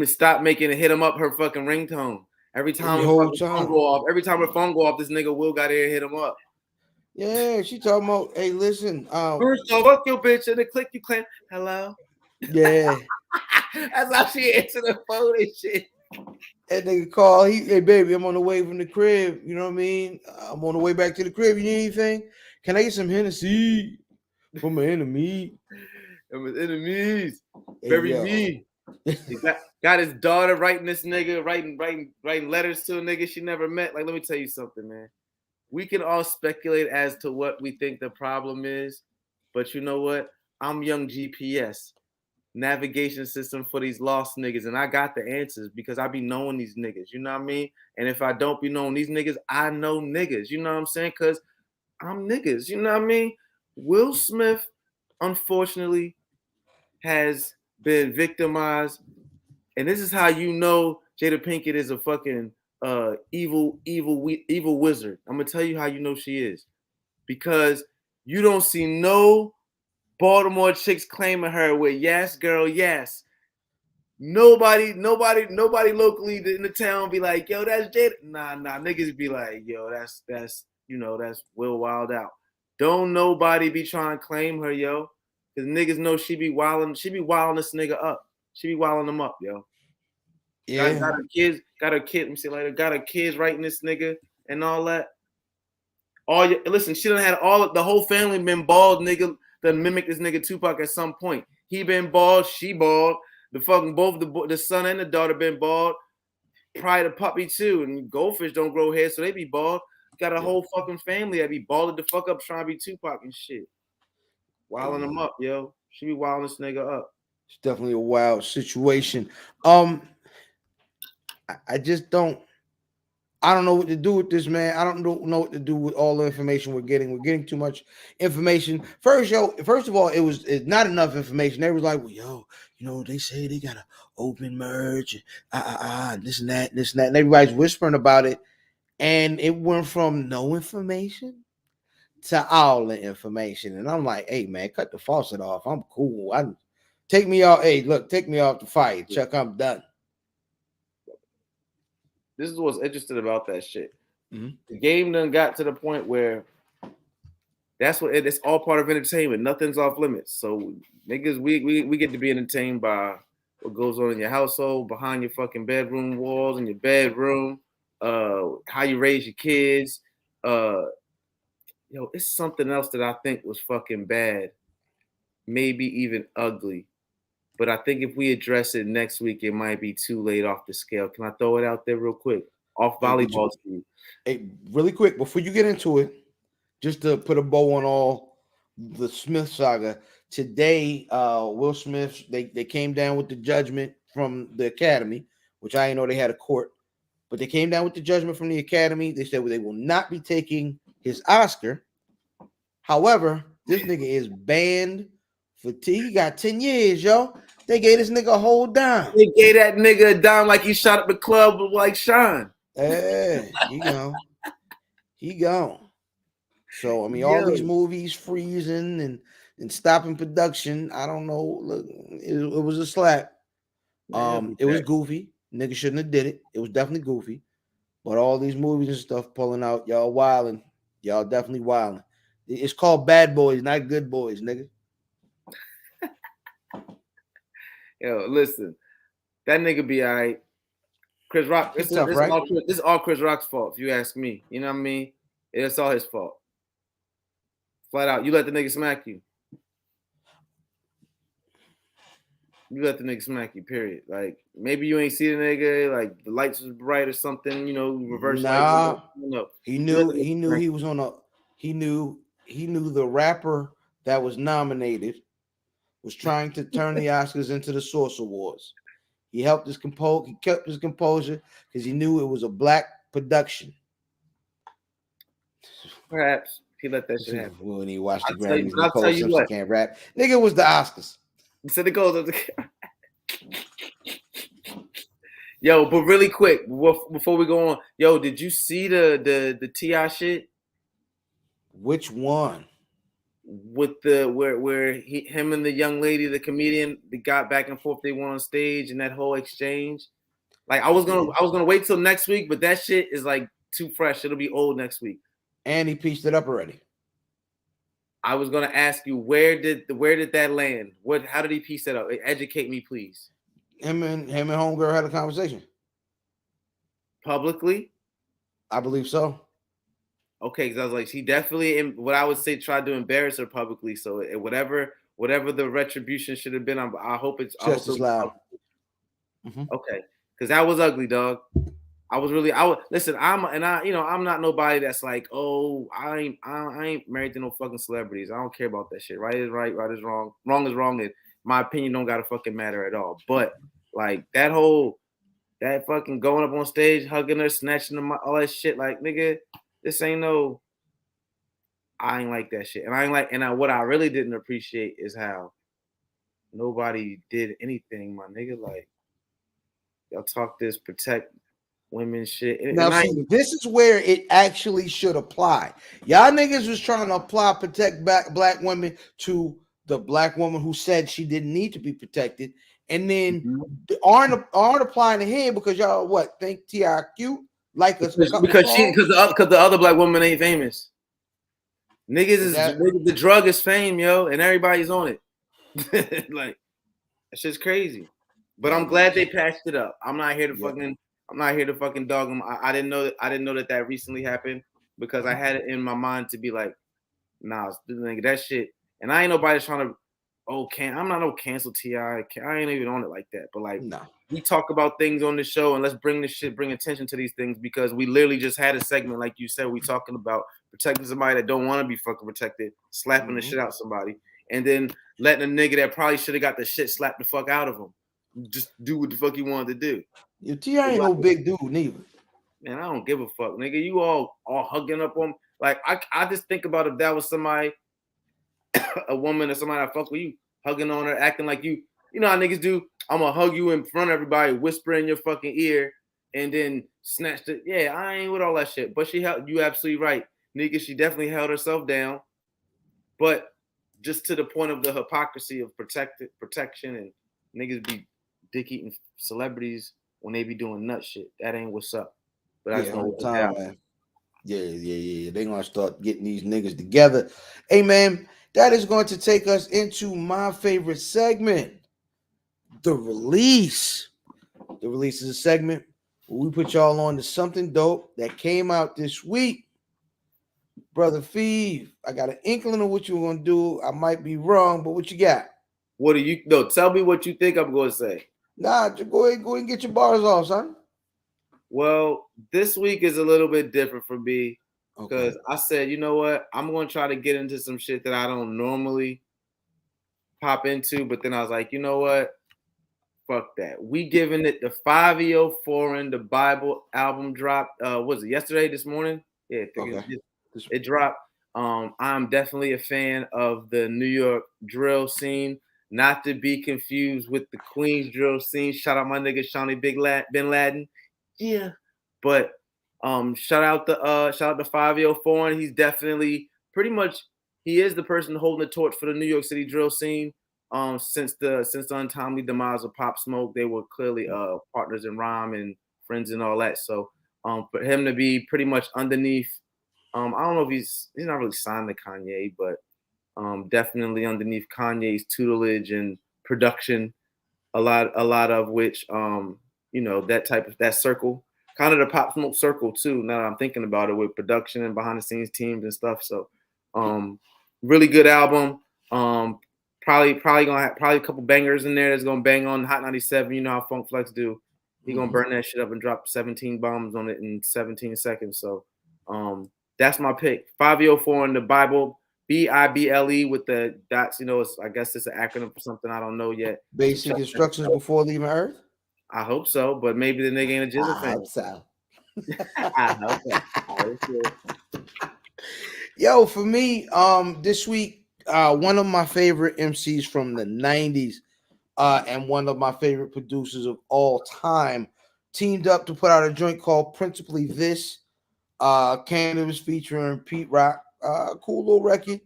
[SPEAKER 2] stop making it hit him up her fucking ringtone. Every time
[SPEAKER 1] The
[SPEAKER 2] her
[SPEAKER 1] whole
[SPEAKER 2] fucking phone
[SPEAKER 1] time.
[SPEAKER 2] go off, this nigga Will got here and hit him up.
[SPEAKER 1] Yeah, she talking about, hey, listen,
[SPEAKER 2] First off, fuck your bitch, and then click you claim hello.
[SPEAKER 1] yeah.
[SPEAKER 2] That's how she answered the phone and shit.
[SPEAKER 1] That nigga call, hey, baby, I'm on the way from the crib. You know what I mean? I'm on the way back to the crib. You need anything? Can I get some Hennessy for my enemy?
[SPEAKER 2] And with enemies,
[SPEAKER 1] Hey,
[SPEAKER 2] bury
[SPEAKER 1] yo.
[SPEAKER 2] me. He got his daughter writing this nigga, writing letters to a nigga she never met. Like, let me tell you something, man. We can all speculate as to what we think the problem is, but you know what? I'm young GPS, navigation system for these lost niggas, and I got the answers because I be knowing these niggas, you know what I mean? And if I don't be knowing these niggas, I know niggas, you know what I'm saying? Because I'm niggas, you know what I mean? Will Smith, unfortunately, has been victimized, and this is how you know Jada Pinkett is a fucking evil wizard. I'm gonna tell you how you know she is, because you don't see no Baltimore chicks claiming her with yes, girl, yes. Nobody locally in the town be like, yo, that's Jada. Nah, niggas be like, yo, that's that's Will Wild Out. Don't nobody be trying to claim her, yo. Cause niggas know she be wilding this nigga up. She be wilding him up, yo. Got
[SPEAKER 1] Yeah.
[SPEAKER 2] her kid, let me see later, got her kids writing this nigga and all that. All your, listen, she done had the whole family been bald, nigga, that mimic this nigga Tupac at some point. He been bald, she bald. The fucking both the son and the daughter been bald. Probably the puppy too. And goldfish don't grow hair, so they be bald. Got a whole fucking family that be balded the fuck up trying to be Tupac and shit. Wilding them up, yo. She be wilding this nigga up.
[SPEAKER 1] It's definitely a wild situation. I just don't. I don't know what to do with this, man. I don't know what to do with all the information we're getting. We're getting too much information. First of all, it's not enough information. They was like, well, yo, they say they got an open merge, this and that, this and that. And everybody's whispering about it. And it went from no information to all the information. And I'm like, hey, man, cut the faucet off. I'm cool. Take me off. Hey, look, take me off the fight, Chuck. I'm done.
[SPEAKER 2] This is what's interesting about that shit.
[SPEAKER 1] Mm-hmm.
[SPEAKER 2] The game done got to the point where That's what it's all part of entertainment. Nothing's off limits. So niggas, we get to be entertained by what goes on in your household, behind your fucking bedroom walls, in your bedroom, how you raise your kids. It's something else that I think was fucking bad, maybe even ugly. But I think if we address it next week, it might be too late off the scale. Can I throw it out there real quick? Off volleyball team.
[SPEAKER 1] Hey, really quick before you get into it, just to put a bow on all the Smith saga. Today, Will Smith they came down with the judgment from the Academy, which I didn't know they had a court, but they came down with the judgment from the Academy. They said they will not be taking his Oscar. However, this nigga is banned for he got 10 years, yo. They gave this nigga a whole dime.
[SPEAKER 2] They gave that nigga a dime like he shot up the club like Sean.
[SPEAKER 1] Hey, he gone. He gone. So I mean, all these movies freezing and stopping production. I don't know. Look, it was a slap. It was goofy. Nigga shouldn't have did it. It was definitely goofy. But all these movies and stuff pulling out, y'all wilding. Y'all definitely wilding. It's called Bad Boys, not Good Boys, nigga.
[SPEAKER 2] Yo, listen, that nigga be all right. Chris Rock, this is all Chris Rock's fault, if you ask me. You know what I mean? It's all his fault. Flat out. You let the nigga smack you. You let the nigga smack you, period. Like, maybe you ain't see the nigga, like the lights was bright or something, reverse lights. No.
[SPEAKER 1] He knew he was on a he knew the rapper that was nominated was trying to turn the Oscars into the Source Awards. He kept his composure because he knew it was a black production.
[SPEAKER 2] Perhaps he let that shit happen.
[SPEAKER 1] When he watched the Grammys, Nicole Simpson can't rap. Nigga, it was the Oscars.
[SPEAKER 2] So it goes. Yo, but really quick before we go on, yo, did you see the T.I. shit?
[SPEAKER 1] Which one?
[SPEAKER 2] With the where him and the young lady, the comedian, they got back and forth. They went on stage and that whole exchange. Like I was gonna wait till next week, but that shit is like too fresh. It'll be old next week.
[SPEAKER 1] And he pieced it up already.
[SPEAKER 2] I was gonna ask you where did that land? How did he piece that up? Educate me, please.
[SPEAKER 1] Him and homegirl had a conversation.
[SPEAKER 2] Publicly?
[SPEAKER 1] I believe so.
[SPEAKER 2] Okay, because I was like, he definitely, what I would say, tried to embarrass her publicly. So whatever the retribution should have been, I hope it's
[SPEAKER 1] just as loud.
[SPEAKER 2] Mm-hmm. Okay, because that was ugly, dog. Listen. I'm not nobody that's like, oh, I ain't married to no fucking celebrities. I don't care about that shit. Right is right, right is wrong, wrong is wrong. And my opinion don't gotta fucking matter at all. But like that fucking going up on stage, hugging her, snatching them, all that shit, like nigga. This ain't no. I ain't like that shit, and what I really didn't appreciate is how nobody did anything, my nigga. Like y'all talk this protect women shit.
[SPEAKER 1] Now, see, this is where it actually should apply. Y'all niggas was trying to apply protect black women to the black woman who said she didn't need to be protected, and then aren't applying to him because y'all think T.I. cute? Like us
[SPEAKER 2] because the other black woman ain't famous. Niggas the drug is fame, yo, and everybody's on it. Like that shit's crazy. But I'm glad they patched it up. I'm not here to fucking dog them. I didn't know that recently happened because I had it in my mind to be like, nah, that shit. And I ain't nobody trying to. I'm not no cancel T.I. I ain't even on it like that. But like, we talk about things on the show, and let's bring attention to these things because we literally just had a segment, like you said, we talking about protecting somebody that don't want to be fucking protected, slapping the shit out of somebody, and then letting a nigga that probably should have got the shit slapped the fuck out of him just do what the fuck he wanted to do.
[SPEAKER 1] Your T.I. ain't no big dude neither.
[SPEAKER 2] Man, I don't give a fuck, nigga. You all hugging up on like I just think about if that was somebody. A woman or somebody that fuck with you, hugging on her, acting like you know how niggas do. I'm gonna hug you in front of everybody, whisper in your fucking ear, and then snatch it. Yeah, I ain't with all that shit. But you absolutely right, nigga. She definitely held herself down, but just to the point of the hypocrisy of protection and niggas be dick eating celebrities when they be doing nut shit. That ain't what's up. But I just know
[SPEAKER 1] time, man. Yeah. They're gonna start getting these niggas together. Hey man, that is going to take us into my favorite segment, the release. The release is a segment where we put y'all on to something dope that came out this week. Brother Feeve, I got an inkling of what you're gonna do. I might be wrong, but what you got?
[SPEAKER 2] What do you no? Tell me what you think I'm going to say.
[SPEAKER 1] Nah, go ahead and get your bars off, son.
[SPEAKER 2] Well, this week is a little bit different for me
[SPEAKER 1] Okay.
[SPEAKER 2] because I said, you know what? I'm going to try to get into some shit that I don't normally pop into, but then I was like, you know what? Fuck that. We giving it the 5EO Foreign, the Bible album dropped. Was it yesterday, this morning? Yeah, I think
[SPEAKER 1] Okay.
[SPEAKER 2] it dropped. I'm definitely a fan of the New York drill scene, not to be confused with the Queens drill scene. Shout out my nigga Shawnee Bin Laden. Yeah. But shout out to 5EO Foreign. He's definitely pretty much he is the person holding the torch for the New York City drill scene. Since the untimely demise of Pop Smoke, they were clearly partners in rhyme and friends and all that. So for him to be pretty much underneath, I don't know if he's not really signed to Kanye, but definitely underneath Kanye's tutelage and production, a lot of which that circle, kind of the Pop Smoke circle too. Now that I'm thinking about it, with production and behind the scenes teams and stuff. So really good album. Probably gonna have probably a couple bangers in there that's gonna bang on Hot 97. You know how Funk Flex do. He gonna burn that shit up and drop 17 bombs on it in 17 seconds. So that's my pick. 504 in the Bible, Bible with the dots. You know, I guess it's an acronym for something I don't know yet.
[SPEAKER 1] Basic instructions before leaving Earth.
[SPEAKER 2] I hope so, but maybe the nigga ain't a Jizzle fan.
[SPEAKER 1] I hope so.
[SPEAKER 2] I hope so.
[SPEAKER 1] Yo, for me, this week, one of my favorite MCs from the 90s, and one of my favorite producers of all time, teamed up to put out a joint called Principally This. Cannabis featuring Pete Rock. Cool little record.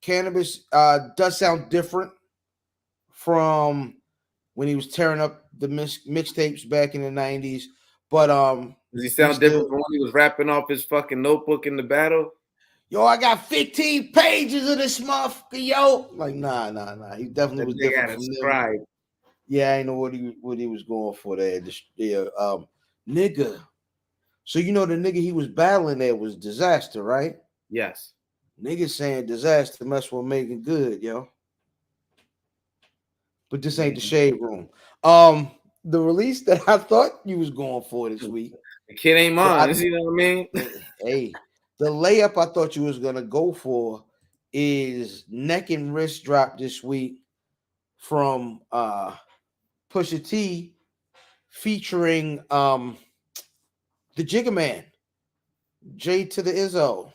[SPEAKER 1] Cannabis does sound different from when he was tearing up the mixtapes back in the 90s. But
[SPEAKER 2] does he sound different from when he was rapping off his fucking notebook in the battle?
[SPEAKER 1] Yo, I got 15 pages of this motherfucker, yo. Like, nah. He definitely was different from them. Yeah, I know what he was going for there. Nigga. So you know the nigga he was battling there was Disaster, right?
[SPEAKER 2] Yes.
[SPEAKER 1] Nigga saying Disaster mess with Making Good, yo. But this ain't the shade room. The release that I thought you was going for this week.
[SPEAKER 2] The kid ain't mine. You know what I mean?
[SPEAKER 1] Hey, the layup I thought you was gonna go for is Neck and Wrist drop this week from Pusha T featuring the Jigga Man, J to the Izzo,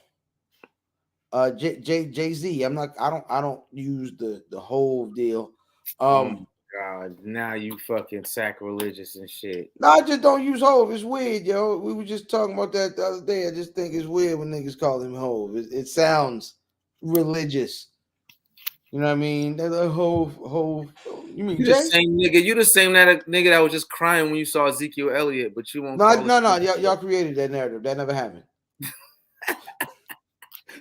[SPEAKER 1] Jay-Z. I don't use the whole deal.
[SPEAKER 2] Oh my God, now you fucking sacrilegious and shit.
[SPEAKER 1] No, I just don't use Hove. It's weird, yo. We were just talking about that the other day. I just think it's weird when niggas call him Hove. It sounds religious. You know what I mean? That Hove. You mean
[SPEAKER 2] you
[SPEAKER 1] Jay?
[SPEAKER 2] The same nigga? You the same nigga that was just crying when you saw Ezekiel Elliott, but you won't.
[SPEAKER 1] No. Y'all created that narrative. That never happened.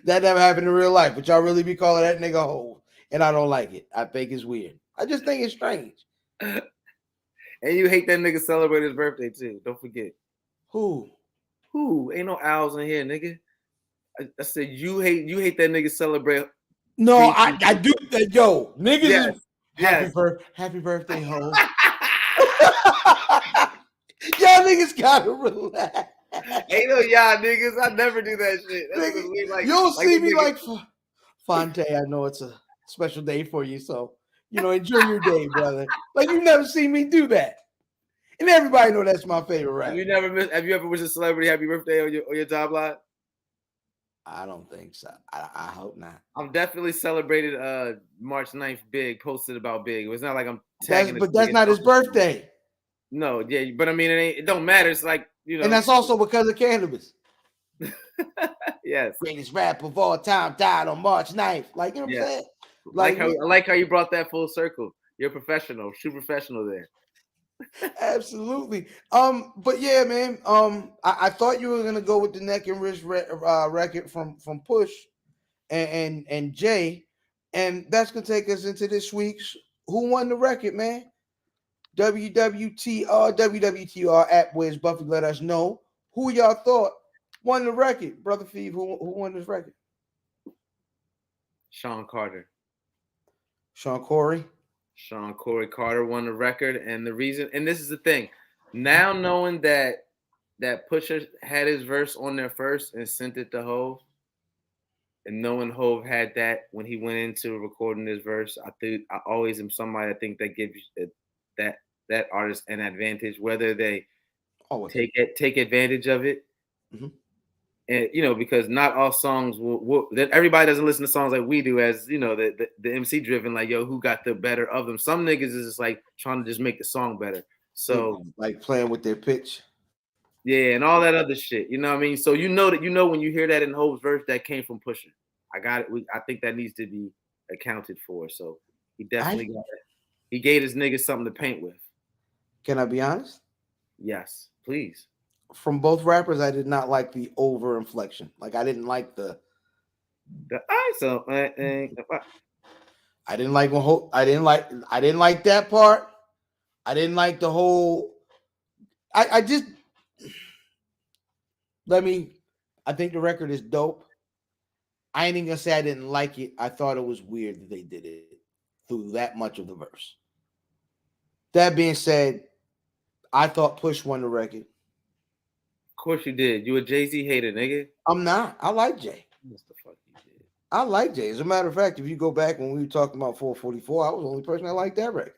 [SPEAKER 1] That never happened in real life. But y'all really be calling that nigga Hove, and I don't like it. I think it's weird. I just think it's strange.
[SPEAKER 2] And you hate that nigga celebrate his birthday too. Don't forget.
[SPEAKER 1] Who?
[SPEAKER 2] Ain't no owls in here, nigga. I said you hate that nigga celebrate.
[SPEAKER 1] No, I do that. Yo, niggas
[SPEAKER 2] yes.
[SPEAKER 1] is happy birthday, Hove. Y'all niggas gotta relax.
[SPEAKER 2] Ain't no y'all niggas. I never do that shit.
[SPEAKER 1] Nigga, like, you'll see me like Fonte. I know it's a special day for you, so enjoy your day, brother. Like you never see me do that, and everybody know that's my favorite rapper.
[SPEAKER 2] Have you ever wished a celebrity happy birthday on your timeline?
[SPEAKER 1] I don't think so. I hope not.
[SPEAKER 2] I've definitely celebrated March 9th big, posted about big. It's not like I'm tagging.
[SPEAKER 1] But that's not his birthday.
[SPEAKER 2] No, yeah, but I mean it don't matter. It's like
[SPEAKER 1] and that's also because of cannabis.
[SPEAKER 2] Yes.
[SPEAKER 1] Greatest rapper of all time died on March 9th. Like, you know what I'm saying?
[SPEAKER 2] I like how you brought that full circle. You're a professional, true professional there.
[SPEAKER 1] Absolutely. But yeah, man. I thought you were gonna go with the neck and wrist record from Push and Jay, and that's gonna take us into this week's Who Won the Record, man. WWTR at Wiz Buffy. Let us know who y'all thought won the record, brother Feeve. Who won this record?
[SPEAKER 2] Sean Carter.
[SPEAKER 1] Sean Corey.
[SPEAKER 2] Sean Corey Carter won the record, and the reason, and this is the thing, now knowing that Pusha had his verse on there first and sent it to Hove, and knowing Hove had that when he went into recording his verse, I always am somebody I think that gives that artist an advantage, whether they take advantage of it. Mm-hmm. And because not all songs will everybody doesn't listen to songs like we do, as the MC driven, like, yo, who got the better of them. Some niggas is just like trying to just make the song better, so
[SPEAKER 1] like playing with their pitch,
[SPEAKER 2] yeah, and all that other shit, you know what I mean? So that when you hear that in Hope's verse, that came from Pusha. I got it. I think that needs to be accounted for. So he definitely got it. He gave his niggas something to paint with.
[SPEAKER 1] Can I be honest?
[SPEAKER 2] Yes, please.
[SPEAKER 1] From both rappers, I did not like the over inflection. Like, I didn't like the
[SPEAKER 2] ISO.
[SPEAKER 1] I didn't like I didn't like that part. I didn't like the whole. I just I think the record is dope. I ain't even gonna say I didn't like it. I thought it was weird that they did it through that much of the verse. That being said, I thought Push won the record.
[SPEAKER 2] Of course you did. You a Jay-Z hater, nigga.
[SPEAKER 1] I'm not. I like Jay.
[SPEAKER 2] What the fuck you did?
[SPEAKER 1] I like Jay. As a matter of fact, if you go back when we were talking about 444, I was the only person that liked that record.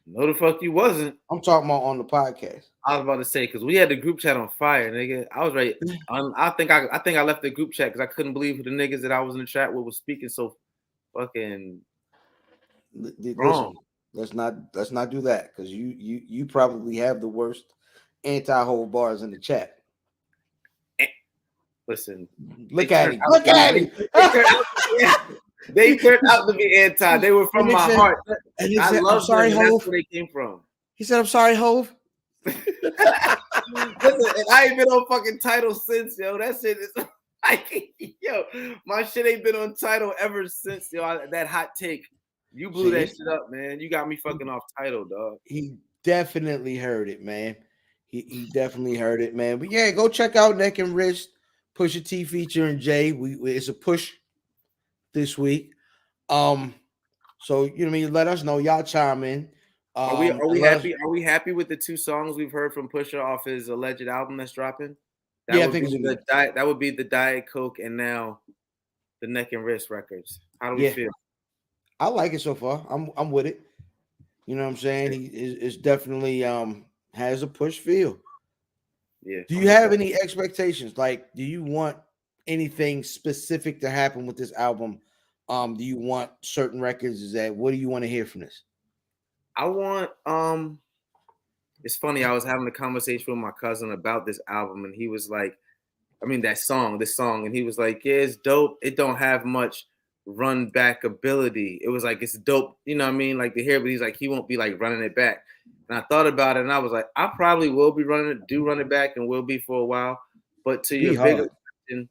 [SPEAKER 2] No, the fuck you wasn't.
[SPEAKER 1] I'm talking about on the podcast.
[SPEAKER 2] I was about to say, because we had the group chat on fire, nigga. I was ready. I think I left the group chat because I couldn't believe who the niggas that I was in the chat with was speaking so fucking wrong.
[SPEAKER 1] Listen, let's not do that, because you probably have the worst anti-hold bars in the chat.
[SPEAKER 2] Listen,
[SPEAKER 1] look at him. Look at him.
[SPEAKER 2] They turned out to be anti. They were from my heart.
[SPEAKER 1] And he said, I'm sorry, Hove.
[SPEAKER 2] That's where they came from.
[SPEAKER 1] He said, I'm sorry, Hove.
[SPEAKER 2] Listen, and I ain't been on fucking Tidal since, yo. That shit is like, yo, my shit ain't been on Tidal ever since, yo. That hot take. You blew that shit up, man. You got me fucking off Tidal, dog.
[SPEAKER 1] He definitely heard it, man. He definitely heard it, man. But yeah, go check out Neck and Wrist, Pusha T featuring Jay. It's a push this week. So you know what I mean, let us know. Y'all chime in.
[SPEAKER 2] Are we happy? Are we happy with the two songs we've heard from Pusha off his alleged album that's dropping?
[SPEAKER 1] I think
[SPEAKER 2] that would be the Diet Coke and now the Neck and Wrist records. How do we feel?
[SPEAKER 1] I like it so far. I'm with it. You know what I'm saying? He is definitely has a push feel.
[SPEAKER 2] Yeah.
[SPEAKER 1] Do you have any expectations? Like, do you want anything specific to happen with this album? Do you want certain records? What do you want to hear from this?
[SPEAKER 2] I want it's funny, I was having a conversation with my cousin about this album, and he was like, this song, and he was like, yeah, it's dope. It don't have much run back ability. It was like, it's dope, you know what I mean? Like to hear, but he's like, he won't be like running it back. And I thought about it, and I was like, I probably will be run it back, and will be for a while. But to your bigger question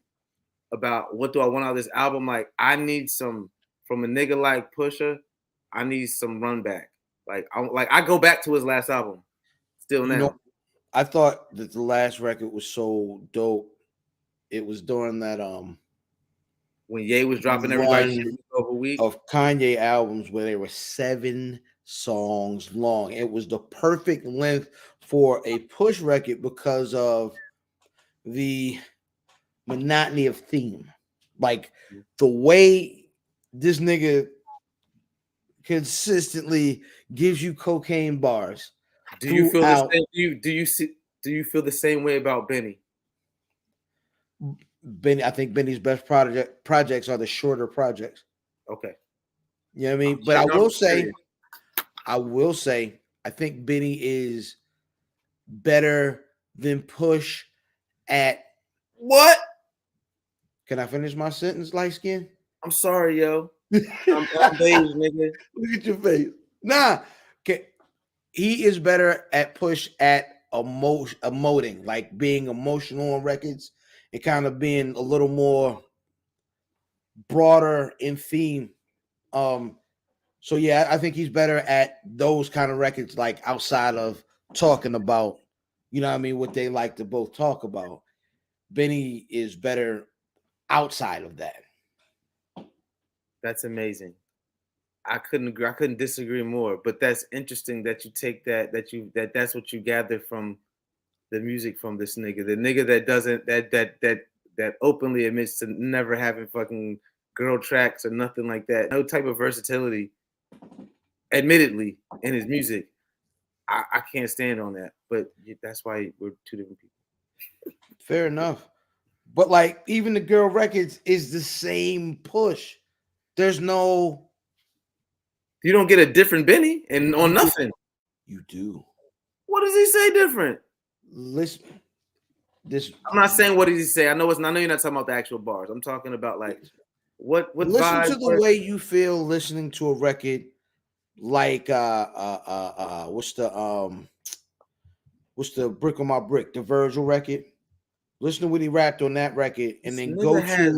[SPEAKER 2] about what do I want out of this album, like I need some from a nigga like Pusha, I need some run back. Like I go back to his last album still now.
[SPEAKER 1] You know, I thought that the last record was so dope. It was during that
[SPEAKER 2] when Ye was dropping everybody week over week
[SPEAKER 1] of Kanye albums where they were 7 songs long. It was the perfect length for a push record because of the monotony of theme. Like the way this nigga consistently gives you cocaine bars.
[SPEAKER 2] Do you feel the same? Do you feel the same way about Benny?
[SPEAKER 1] I think Benny's best projects are the shorter projects.
[SPEAKER 2] Okay.
[SPEAKER 1] You know what I mean? But I will say, I think Benny is better than Push at what? Can I finish my sentence, light skin?
[SPEAKER 2] I'm sorry, yo. I'm beige, nigga.
[SPEAKER 1] Look at your face. Nah. he is better at Push at emoting, like being emotional on records and kind of being a little more broader in theme. So yeah, I think he's better at those kind of records, like outside of talking about, you know what I mean, what they like to both talk about. Benny is better outside of that.
[SPEAKER 2] That's amazing. I couldn't agree. I couldn't disagree more. But that's interesting that you take that's what you gather from the music from this nigga. The nigga that doesn't that openly admits to never having fucking girl tracks or nothing like that. No type of versatility, admittedly, in his music. I can't stand on that. But that's why we're two different people.
[SPEAKER 1] Fair enough. But like even the girl records is the same Push. There's no
[SPEAKER 2] You don't get a different Benny and on nothing.
[SPEAKER 1] You do.
[SPEAKER 2] What does he say different?
[SPEAKER 1] Listen, this.
[SPEAKER 2] I'm not saying what did he say. I know it's. I know you're not talking about the actual bars. I'm talking about like what
[SPEAKER 1] Listen
[SPEAKER 2] vibe.
[SPEAKER 1] to the way you feel listening to a record like what's the Brick on My Brick, the Virgil record. Listen to what he rapped on that record, and
[SPEAKER 2] This
[SPEAKER 1] then
[SPEAKER 2] nigga has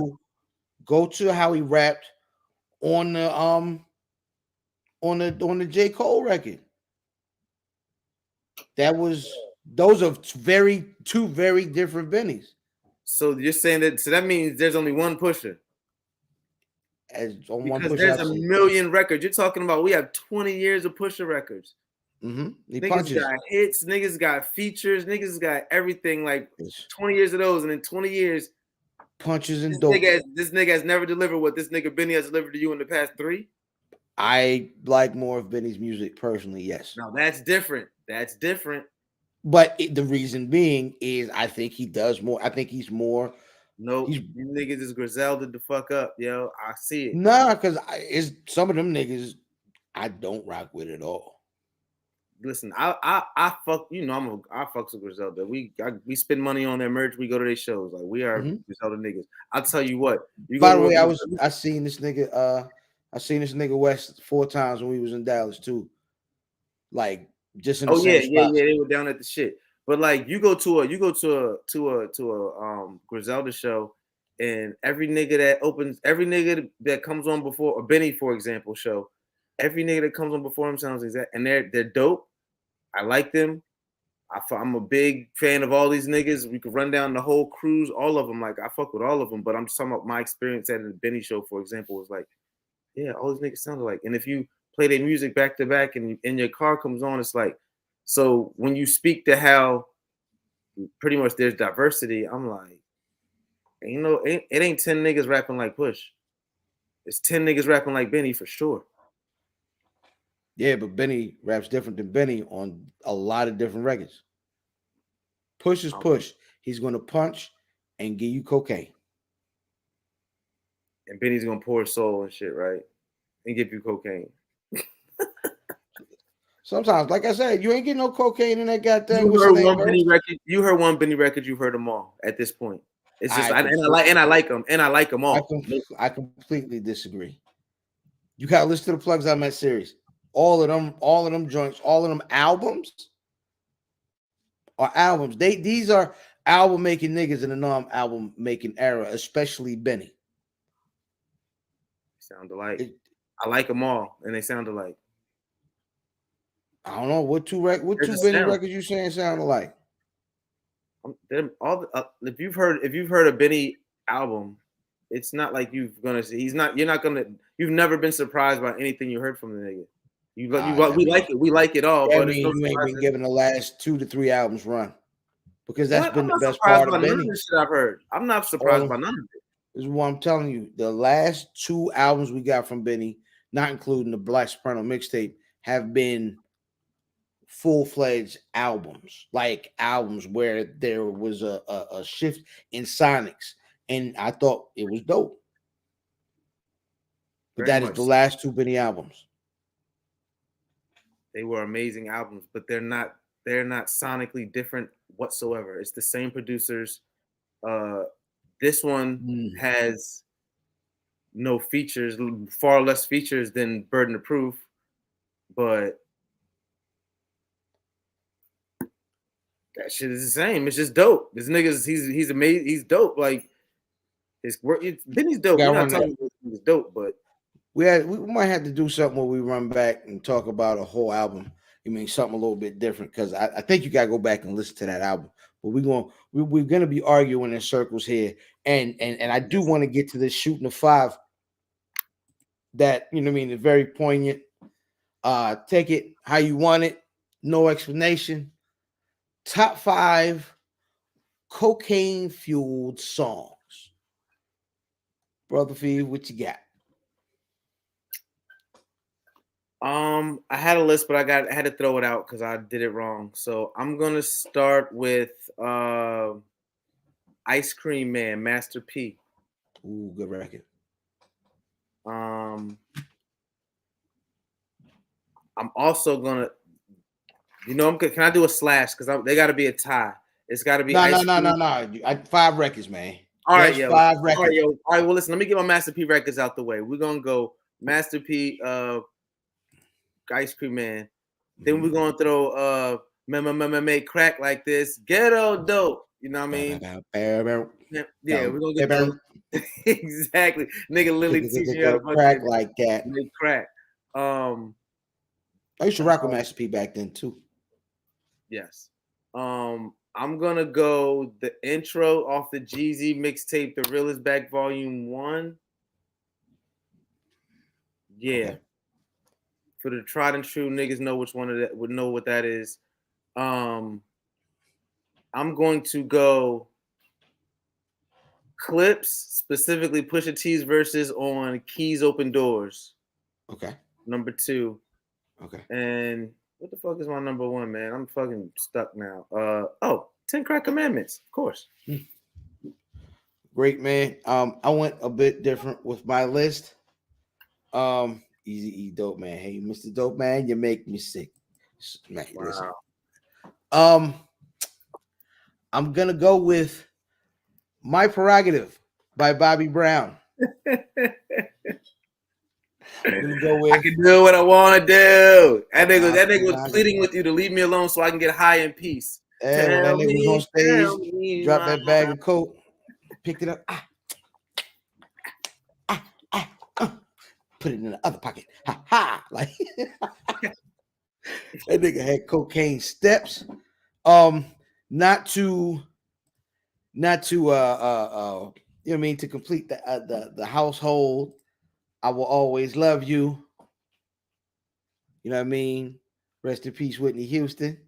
[SPEAKER 1] go to how he rapped on the J. Cole record. Those are two very different Bennies.
[SPEAKER 2] So you're saying that so that means there's only one Pusher.
[SPEAKER 1] As on
[SPEAKER 2] Because
[SPEAKER 1] one push
[SPEAKER 2] there's
[SPEAKER 1] I've
[SPEAKER 2] a
[SPEAKER 1] seen.
[SPEAKER 2] million records. You're talking about we have 20 years of Pusher records.
[SPEAKER 1] He
[SPEAKER 2] Niggas
[SPEAKER 1] punches.
[SPEAKER 2] got hits, niggas got features, niggas got everything like 20 years of those, and in 20 years,
[SPEAKER 1] punches and dope.
[SPEAKER 2] This nigga has never delivered what this nigga Benny has delivered to you in the past 3.
[SPEAKER 1] I like more of Benny's music personally, yes.
[SPEAKER 2] Now that's different. That's different.
[SPEAKER 1] But the reason being is I think he does more. I think he's more.
[SPEAKER 2] Nope. You niggas is Griselda the fuck up, yo. I see it.
[SPEAKER 1] Nah, because it's some of them niggas I don't rock with at all.
[SPEAKER 2] Listen, I fuck. You know, I fucks with Griselda. We spend money on their merch. We go to their shows. Like we are Griselda niggas. I'll tell you what.
[SPEAKER 1] By the way, I seen this nigga. I seen this nigga West 4 times when we was in Dallas too. Like just in the same spots.
[SPEAKER 2] Yeah. They were down at the shit. But like you go to a Griselda show, and every nigga that comes on before, or Benny for example show, every nigga that comes on before him sounds exact, and they're dope. I like them. I'm a big fan of all these niggas. We could run down the whole cruise, all of them. Like I fuck with all of them, but I'm just talking about my experience at the Benny show, for example, was like, yeah, all these niggas sound alike. And if you play their music back to back and your car comes on, it's like, so when you speak to how pretty much there's diversity, I'm like, it ain't 10 niggas rapping like Push. It's 10 niggas rapping like Benny for sure.
[SPEAKER 1] Yeah, but Benny raps different than Benny on a lot of different records. Push is Push. He's going to punch and give you cocaine.
[SPEAKER 2] And Benny's going to pour soul and shit, right? And give you cocaine.
[SPEAKER 1] Sometimes, like I said, you ain't getting no cocaine in that goddamn.
[SPEAKER 2] You heard one Benny record. You heard one Benny record. You've heard them all at this point. It's just I like them, and I like them all.
[SPEAKER 1] I completely disagree. You gotta listen to the Plugs I Met series. All of them joints, all of them albums are albums. These are album making niggas in the non-album making era, especially Benny.
[SPEAKER 2] Sound alike. I like them all, and they sound alike.
[SPEAKER 1] I don't know what two Benny records you saying sound alike.
[SPEAKER 2] If you've heard a Benny album, it's not like you're gonna see. You've never been surprised by anything you heard from the nigga. We like it all.
[SPEAKER 1] But you ain't been giving the last 2 to 3 albums run because that's been the best part of Benny.
[SPEAKER 2] None of the shit I've heard. I'm not surprised by none of it.
[SPEAKER 1] This is what I'm telling you. The last 2 albums we got from Benny, not including the Black Soprano mixtape, have been full-fledged albums, like albums where there was a shift in sonics, and I thought it was dope. But that is the last 2 Benny albums.
[SPEAKER 2] They were amazing albums, but they're not sonically different whatsoever. It's the same producers. This one has no features, far less features than Burden of Proof, but That shit is the same. It's just dope. This nigga's he's amazing. He's dope. Like his work. Benny's dope. We're not talking about he's dope, but
[SPEAKER 1] we might have to do something where we run back and talk about a whole album. I mean, something a little bit different because I think you gotta go back and listen to that album. But we're gonna be arguing in circles here, and I do want to get to this shooting the five. That you know what I mean is very poignant. Take it how you want it, no explanation. Top 5 cocaine fueled songs. Brother Fee, what you got?
[SPEAKER 2] I had a list, but I had to throw it out because I did it wrong. So I'm gonna start with Ice Cream Man, Master P.
[SPEAKER 1] Ooh, good record.
[SPEAKER 2] I'm also gonna, can I do a slash? Because they got to be a tie. It's got to be
[SPEAKER 1] no. 5 records, man.
[SPEAKER 2] All right, yo.
[SPEAKER 1] 5 records.
[SPEAKER 2] All right, yo. All right, well, listen. Let me get my Master P records out the way. We're gonna go Master P, Ice Cream Man. Then we're gonna throw make crack like this, ghetto dope. You know what I mean? Yeah, we're gonna get those. Exactly, nigga. Literally teaching you how to
[SPEAKER 1] crack like that.
[SPEAKER 2] Make crack.
[SPEAKER 1] I used to rock with Master P back then too.
[SPEAKER 2] Yes. I'm gonna go the intro off the Jeezy mixtape, The Real Is Back Volume 1. Yeah. Okay. For the tried and true niggas know which one of that would know what that is. I'm going to go Clips, specifically Pusha T's verses on Keys Open Doors.
[SPEAKER 1] Okay.
[SPEAKER 2] Number 2.
[SPEAKER 1] Okay.
[SPEAKER 2] And what the fuck is my number 1, man? I'm fucking stuck now. 10 Crack Commandments, of course.
[SPEAKER 1] Great, man. I went a bit different with my list. Easy E Dope Man. Hey, Mr. Dope Man, you make me sick. Man, wow. Listen. I'm gonna go with My Prerogative by Bobby Brown.
[SPEAKER 2] I can do what I want to do. That nigga was pleading with you to leave me alone so I can get high in peace.
[SPEAKER 1] And when that nigga was on stage, dropped that bag of coke, picked it up, put it in the other pocket. Ha ha! Like that nigga had cocaine steps. Not to you know what I mean, to complete the household. I will always love you. You know what I mean? Rest in peace, Whitney Houston.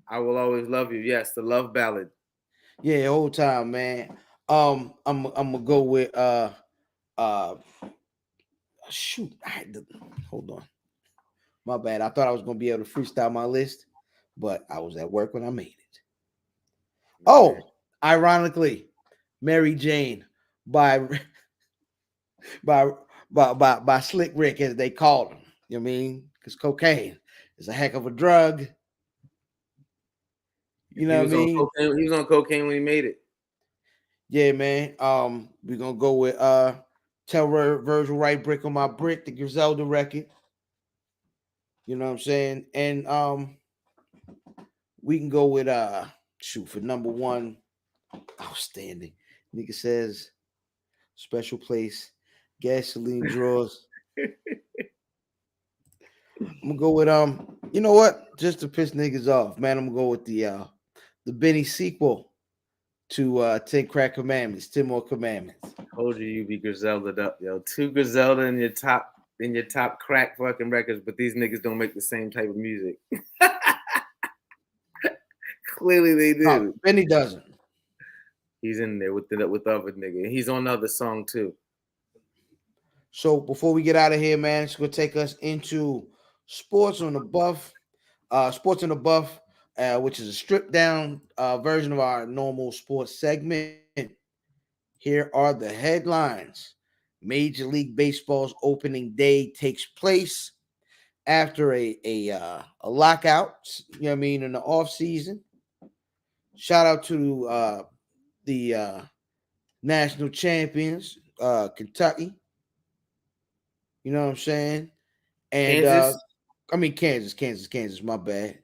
[SPEAKER 2] I will always love you. Yes, the love ballad.
[SPEAKER 1] Yeah, whole time, man. I'm gonna go with shoot. Hold on. My bad. I thought I was gonna be able to freestyle my list, but I was at work when I made it. Oh, ironically, Mary Jane by Slick Rick, as they called him. You know what I mean? Because cocaine is a heck of a drug. You know what I mean?
[SPEAKER 2] He was on cocaine when he made it.
[SPEAKER 1] Yeah, man. We're gonna go with Tell Virgil Right Brick on My Brick, the Griselda record. You know what I'm saying? And we can go with for number 1, outstanding. Nigga says Special Place, Gasoline Drawers. I'm gonna go with you know what? Just to piss niggas off, man. I'm gonna go with the Benny sequel to 10 Crack Commandments, 10 More Commandments.
[SPEAKER 2] I told you be Griselda up, yo. 2 Griselda in your top crack fucking records, but these niggas don't make the same type of music. Clearly they do.
[SPEAKER 1] No, Benny doesn't.
[SPEAKER 2] He's in there with the other nigga. He's on another song too.
[SPEAKER 1] So before we get out of here, man, it's gonna take us into Sports on the Buff. Sports on the Buff, which is a stripped down version of our normal sports segment. Here are the headlines. Major League Baseball's opening day takes place after a lockout, you know what I mean, in the off season. Shout out to the national champions, Kentucky. You know what I'm saying? And
[SPEAKER 2] Kansas?
[SPEAKER 1] Kansas, my bad.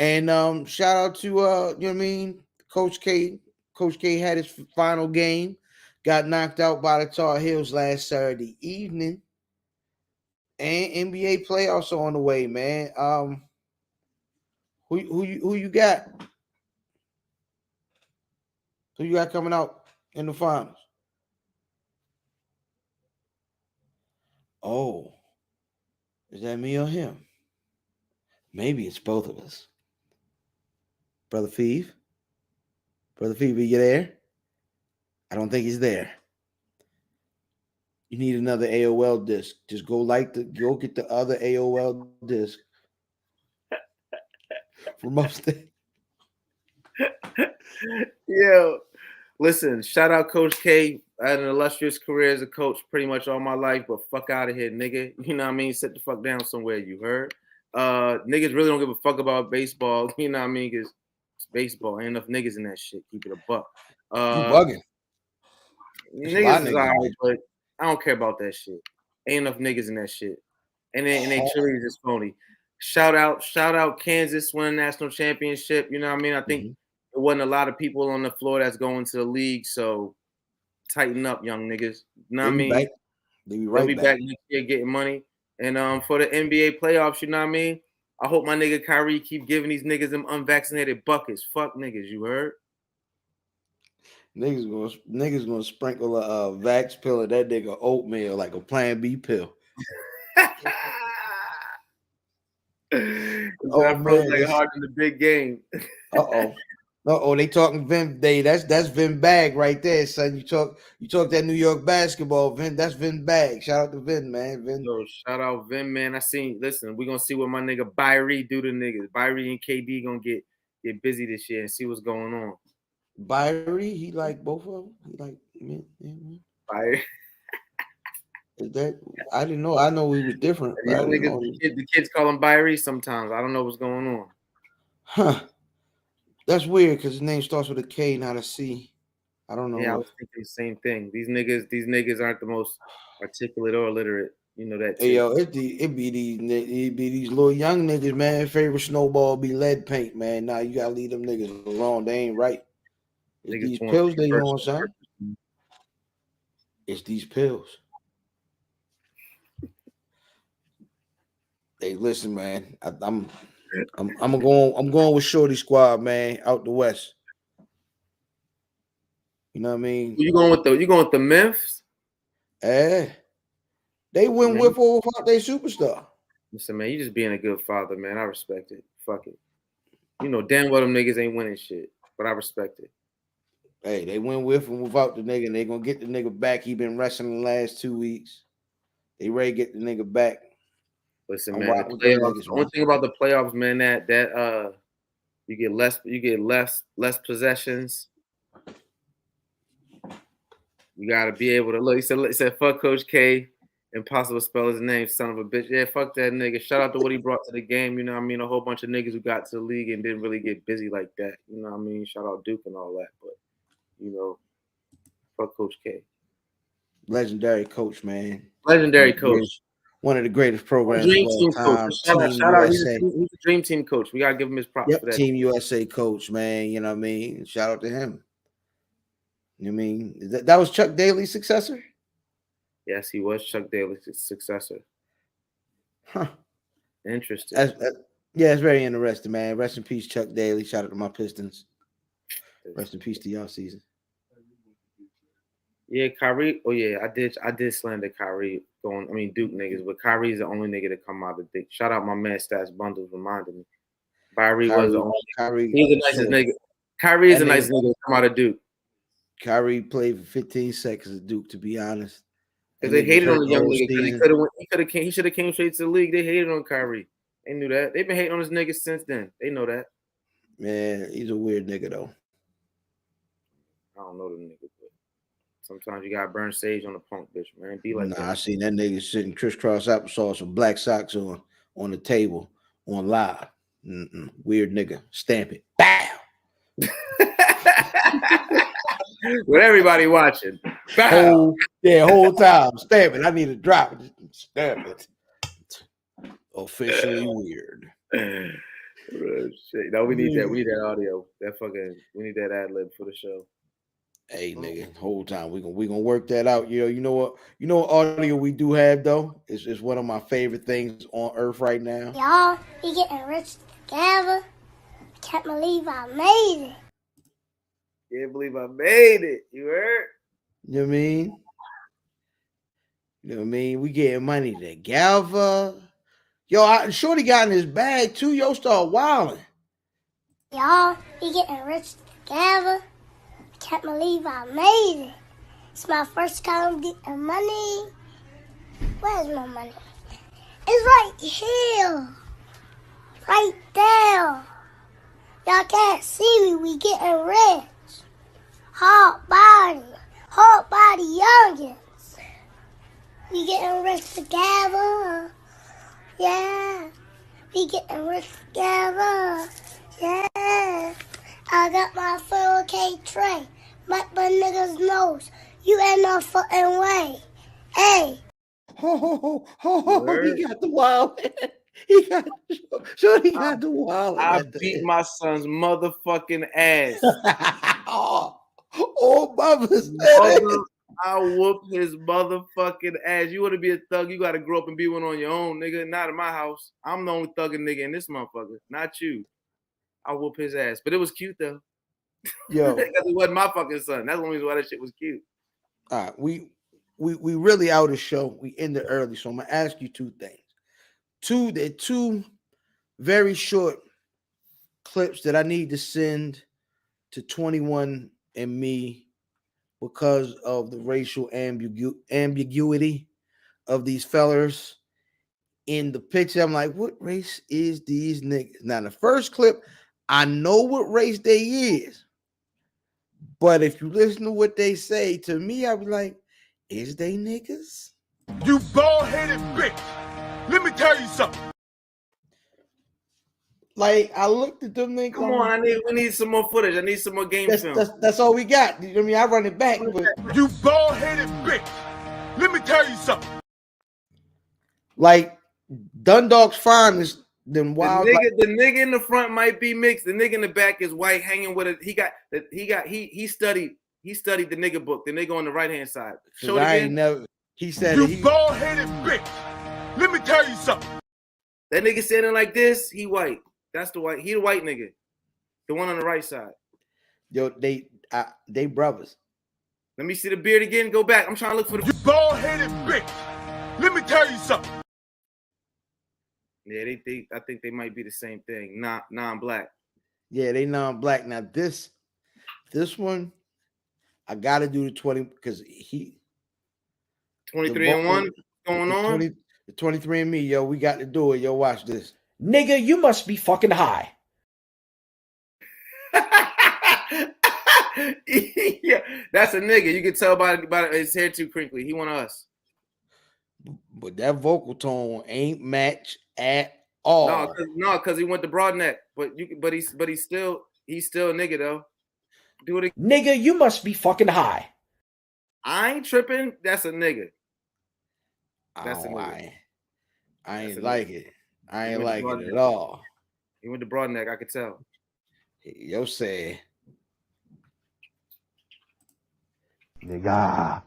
[SPEAKER 1] And shout out to you know what I mean, Coach K. Coach K had his final game, got knocked out by the Tar Heels last Saturday evening. And NBA playoffs are on the way, man. Who you got? Who you got coming out in the finals? Oh, is that me or him? Maybe it's both of us. Brother Feeve? Brother Feeve, are you there? I don't think he's there. You need another AOL disc. Just go get the other AOL disc. For most things.
[SPEAKER 2] Yo, listen, shout out Coach K. I had an illustrious career as a coach pretty much all my life, but fuck out of here, nigga. You know what I mean? Sit the fuck down somewhere, you heard? Niggas really don't give a fuck about baseball, you know what I mean? Because it's baseball. Ain't enough niggas in that shit. Keep it a buck.
[SPEAKER 1] You bugging. There's a lot
[SPEAKER 2] Niggas
[SPEAKER 1] of
[SPEAKER 2] is
[SPEAKER 1] niggas,
[SPEAKER 2] alright, but I don't care about that shit. Ain't enough niggas in that shit. And they cheerleaders is phony. Shout out Kansas winning national championship. You know what I mean? I think it wasn't a lot of people on the floor that's going to the league, so tighten up, young niggas. You know what I mean?
[SPEAKER 1] Back. They'll be
[SPEAKER 2] back next year getting money. And for the NBA playoffs, you know what I mean? I hope my nigga Kyrie keep giving these niggas them unvaccinated buckets. Fuck niggas, you heard?
[SPEAKER 1] Niggas gonna sprinkle a Vax pill in that nigga oatmeal like a Plan B pill.
[SPEAKER 2] That feels like hard in the big game.
[SPEAKER 1] They talking Vin Day. That's Vin Bag right there, son. You talk that New York basketball, Vin. That's Vin Bag. Shout out to Vin, man. Vin.
[SPEAKER 2] Yo, shout out Vin, man. Listen, we're gonna see what my nigga Byrie do to niggas. Byrie and KD gonna get busy this year and see what's going on.
[SPEAKER 1] Byrie, he like both of them. He like
[SPEAKER 2] Byrie.
[SPEAKER 1] Is that I didn't know. I know we was different.
[SPEAKER 2] The kids call him Byrie sometimes. I don't know what's going on.
[SPEAKER 1] Huh. That's weird because his name starts with a K, not a C. I don't know.
[SPEAKER 2] Yeah, I was thinking the same thing. These niggas aren't the most articulate or illiterate. You know that too.
[SPEAKER 1] Hey, yo, it be these little young niggas, man. Favorite snowball be lead paint, man. Now you gotta leave them niggas alone. They ain't right. It's these pills they on, son. It's these pills. Hey, listen, man. I'm going with Shorty Squad, man, out the West. You know what I mean?
[SPEAKER 2] You going with the Memphis?
[SPEAKER 1] They win with or without their superstar.
[SPEAKER 2] Listen, man, you just being a good father, man. I respect it. Fuck it. You know damn well them niggas ain't winning shit, but I respect it.
[SPEAKER 1] Hey, they win with and without the nigga, and they gonna get the nigga back. He been wrestling the last 2 weeks. They ready to get the nigga back.
[SPEAKER 2] Listen, man, the playoffs. One thing about the playoffs, man, that you get less possessions. You gotta be able to look. He said fuck Coach K. Impossible to spell his name, son of a bitch. Yeah, fuck that nigga. Shout out to what he brought to the game. You know what I mean? A whole bunch of niggas who got to the league and didn't really get busy like that. You know what I mean? Shout out Duke and all that. But, you know, fuck Coach K.
[SPEAKER 1] Legendary coach, man.
[SPEAKER 2] Legendary coach.
[SPEAKER 1] One of the greatest programs
[SPEAKER 2] Dream
[SPEAKER 1] of all
[SPEAKER 2] team
[SPEAKER 1] time.
[SPEAKER 2] Coach. Shout out. He's a dream team coach. We got to give him his props for that.
[SPEAKER 1] Team USA coach, man. You know what I mean? Shout out to him. You know what I mean? That was Chuck Daly's successor?
[SPEAKER 2] Yes, he was Chuck Daly's successor.
[SPEAKER 1] Huh.
[SPEAKER 2] Interesting.
[SPEAKER 1] Yeah, it's very interesting, man. Rest in peace, Chuck Daly. Shout out to my Pistons. Rest in peace to y'all season.
[SPEAKER 2] Yeah, Kyrie. Oh yeah, I did slander Kyrie Duke niggas, but Kyrie's the only nigga to come out of Dick. Shout out my man Stats Bundles reminded me. Kyrie was the only. He's the nicest nigga. Kyrie is the nicest nigga to come out of Duke.
[SPEAKER 1] Kyrie played for 15 seconds at Duke, to be honest.
[SPEAKER 2] Because they hated on the young nigga. He should have came straight to the league. They hated on Kyrie. They knew that. They've been hating on this nigga since then. They know that.
[SPEAKER 1] Man, he's a weird nigga though.
[SPEAKER 2] I don't know the nigga, but sometimes you gotta burn sage on the punk bitch, man. Be like that.
[SPEAKER 1] I seen that nigga sitting crisscross applesauce with black socks on the table on live. Weird nigga. Stamp it. Bow.
[SPEAKER 2] With everybody watching.
[SPEAKER 1] Whole time. Stamp it. I need to drop it. Stamp it. Officially weird.
[SPEAKER 2] Shit. No, we need that. We need that audio. We need that ad lib for the show.
[SPEAKER 1] Hey, nigga, whole time we gonna work that out. You know what audio we do have though. It's one of my favorite things on earth right now.
[SPEAKER 3] Y'all, we getting rich together. I can't believe I made it.
[SPEAKER 2] Can't believe I made it. You heard?
[SPEAKER 1] You know what I mean? You know what I mean? We getting money together. Yo, Shorty got in his bag too. Yo, start wilding.
[SPEAKER 3] Y'all, we getting rich together. I can't believe I made it. It's my first time getting money. Where's my money? It's right here. Right there. Y'all can't see me. We getting rich. Hard body youngins. We getting rich together. Yeah. We getting rich together. Yeah. I got my 4K tray. My niggas knows you ain't no fucking way. Hey.
[SPEAKER 1] He got the wild. He got the wild.
[SPEAKER 2] I beat my son's motherfucking ass.
[SPEAKER 1] Oh, brothers.
[SPEAKER 2] I whoop his motherfucking ass. You want to be a thug, you got to grow up and be one on your own, nigga. Not in my house. I'm the only thugging nigga in this motherfucker. Not you. I whoop his ass. But it was cute, though.
[SPEAKER 1] Yo.
[SPEAKER 2] Because it wasn't my fucking son. That's the only reason why that shit was cute.
[SPEAKER 1] All right. We really out of the show. We ended early. So I'm going to ask you two things. They're two very short clips that I need to send to 21 and me because of the racial ambiguity of these fellers in the picture. I'm like, what race is these niggas? Now, the first clip, I know what race they is. But if you listen to what they say, to me, I'll be like, is they niggas?
[SPEAKER 4] You bald-headed bitch. Let me tell you something.
[SPEAKER 1] Like, I looked at them niggas.
[SPEAKER 2] Come on, we need some more footage. I need some more game film.
[SPEAKER 1] That's all we got. You know what I mean? I run it back. But
[SPEAKER 4] you bald-headed bitch. Let me tell you something.
[SPEAKER 1] Like, Dundalk's finest. Then wild.
[SPEAKER 2] The nigga in the front might be mixed. The nigga in the back is white, hanging with it. He studied the nigga book. The nigga on the right hand side. Show it again.
[SPEAKER 1] He said
[SPEAKER 4] you bald-headed bitch. Let me tell you something.
[SPEAKER 2] That nigga standing like this, he white. That's the white. He the white nigga. The one on the right side.
[SPEAKER 1] Yo, they brothers.
[SPEAKER 2] Let me see the beard again. Go back. I'm trying to look for the.
[SPEAKER 4] You bald-headed bitch. Let me tell you something.
[SPEAKER 2] Yeah, I think they might be the same thing. Non-black.
[SPEAKER 1] Yeah, they non-black. Now this one, I gotta do the 20 because he
[SPEAKER 2] 23 and 1 going on.
[SPEAKER 1] The 23 and me, yo, we got to do it. Yo, watch this.
[SPEAKER 5] Nigga, you must be fucking high.
[SPEAKER 2] Yeah, that's a nigga. You can tell by his hair too crinkly. He one of us.
[SPEAKER 1] But that vocal tone ain't match at all.
[SPEAKER 2] No, because he went to Broadneck. But he's still a nigga though. Do it again.
[SPEAKER 5] Nigga, you must be fucking high.
[SPEAKER 2] I ain't tripping. That's a nigga.
[SPEAKER 1] That's a nigga. I ain't like it. I ain't like it at all.
[SPEAKER 2] He went to Broadneck. I could tell.
[SPEAKER 1] Yo said,
[SPEAKER 4] nigga.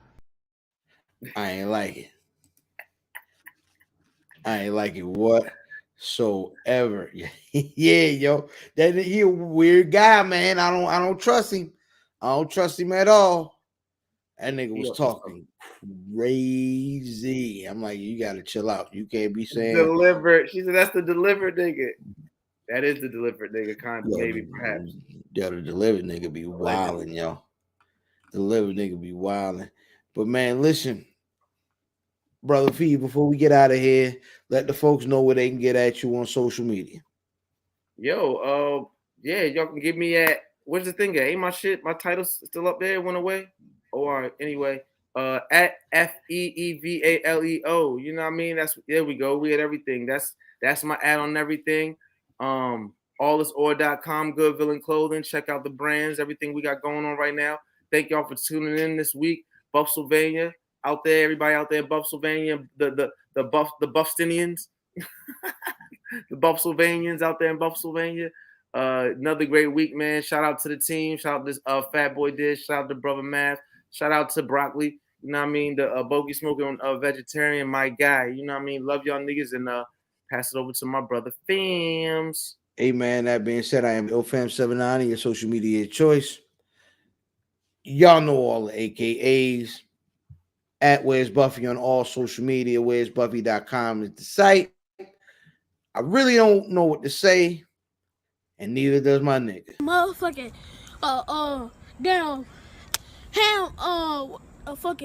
[SPEAKER 1] I ain't like it. I ain't like it whatsoever. Yeah, yo. He a weird guy, man. I don't trust him. I don't trust him at all. That nigga was talking crazy. I'm like, you gotta chill out. You can't be saying
[SPEAKER 2] delivered. She said that's the delivered nigga. That is the delivered nigga, kind of, maybe perhaps.
[SPEAKER 1] Yeah, the delivered nigga be wilding, yo. The delivered nigga be wilding. But man, listen, Brother Fee, before we get out of here, let the folks know where they can get at you on social media.
[SPEAKER 2] Yo, yeah, y'all can get me at where's the thing at? Ain't my title's still up there, went away. Or anyway, at FEEVALEO. You know what I mean? There we go. We had everything. That's my ad on everything. Allisorder.com, Good Villain Clothing. Check out the brands, everything we got going on right now. Thank y'all for tuning in this week. Buffsylvania out there, everybody out there in Buffsylvania, the Buffstinians. the Buffsylvanians out there in Buffsylvania. Another great week, man. Shout out to the team. Shout out to Fat Boy Dish. Shout out to Brother Math. Shout out to Broccoli. You know what I mean? The Bogey Smoking Vegetarian, my guy. You know what I mean? Love y'all niggas, and pass it over to my brother Fams.
[SPEAKER 1] Hey, man, that being said, I am IlFam79, your social media choice. Y'all know all the AKAs. At Where's Buffy on all social media. Where'sbuffy.com is the site. I really don't know what to say, and neither does my nigga.
[SPEAKER 6] Motherfucking, damn, ham, fucking.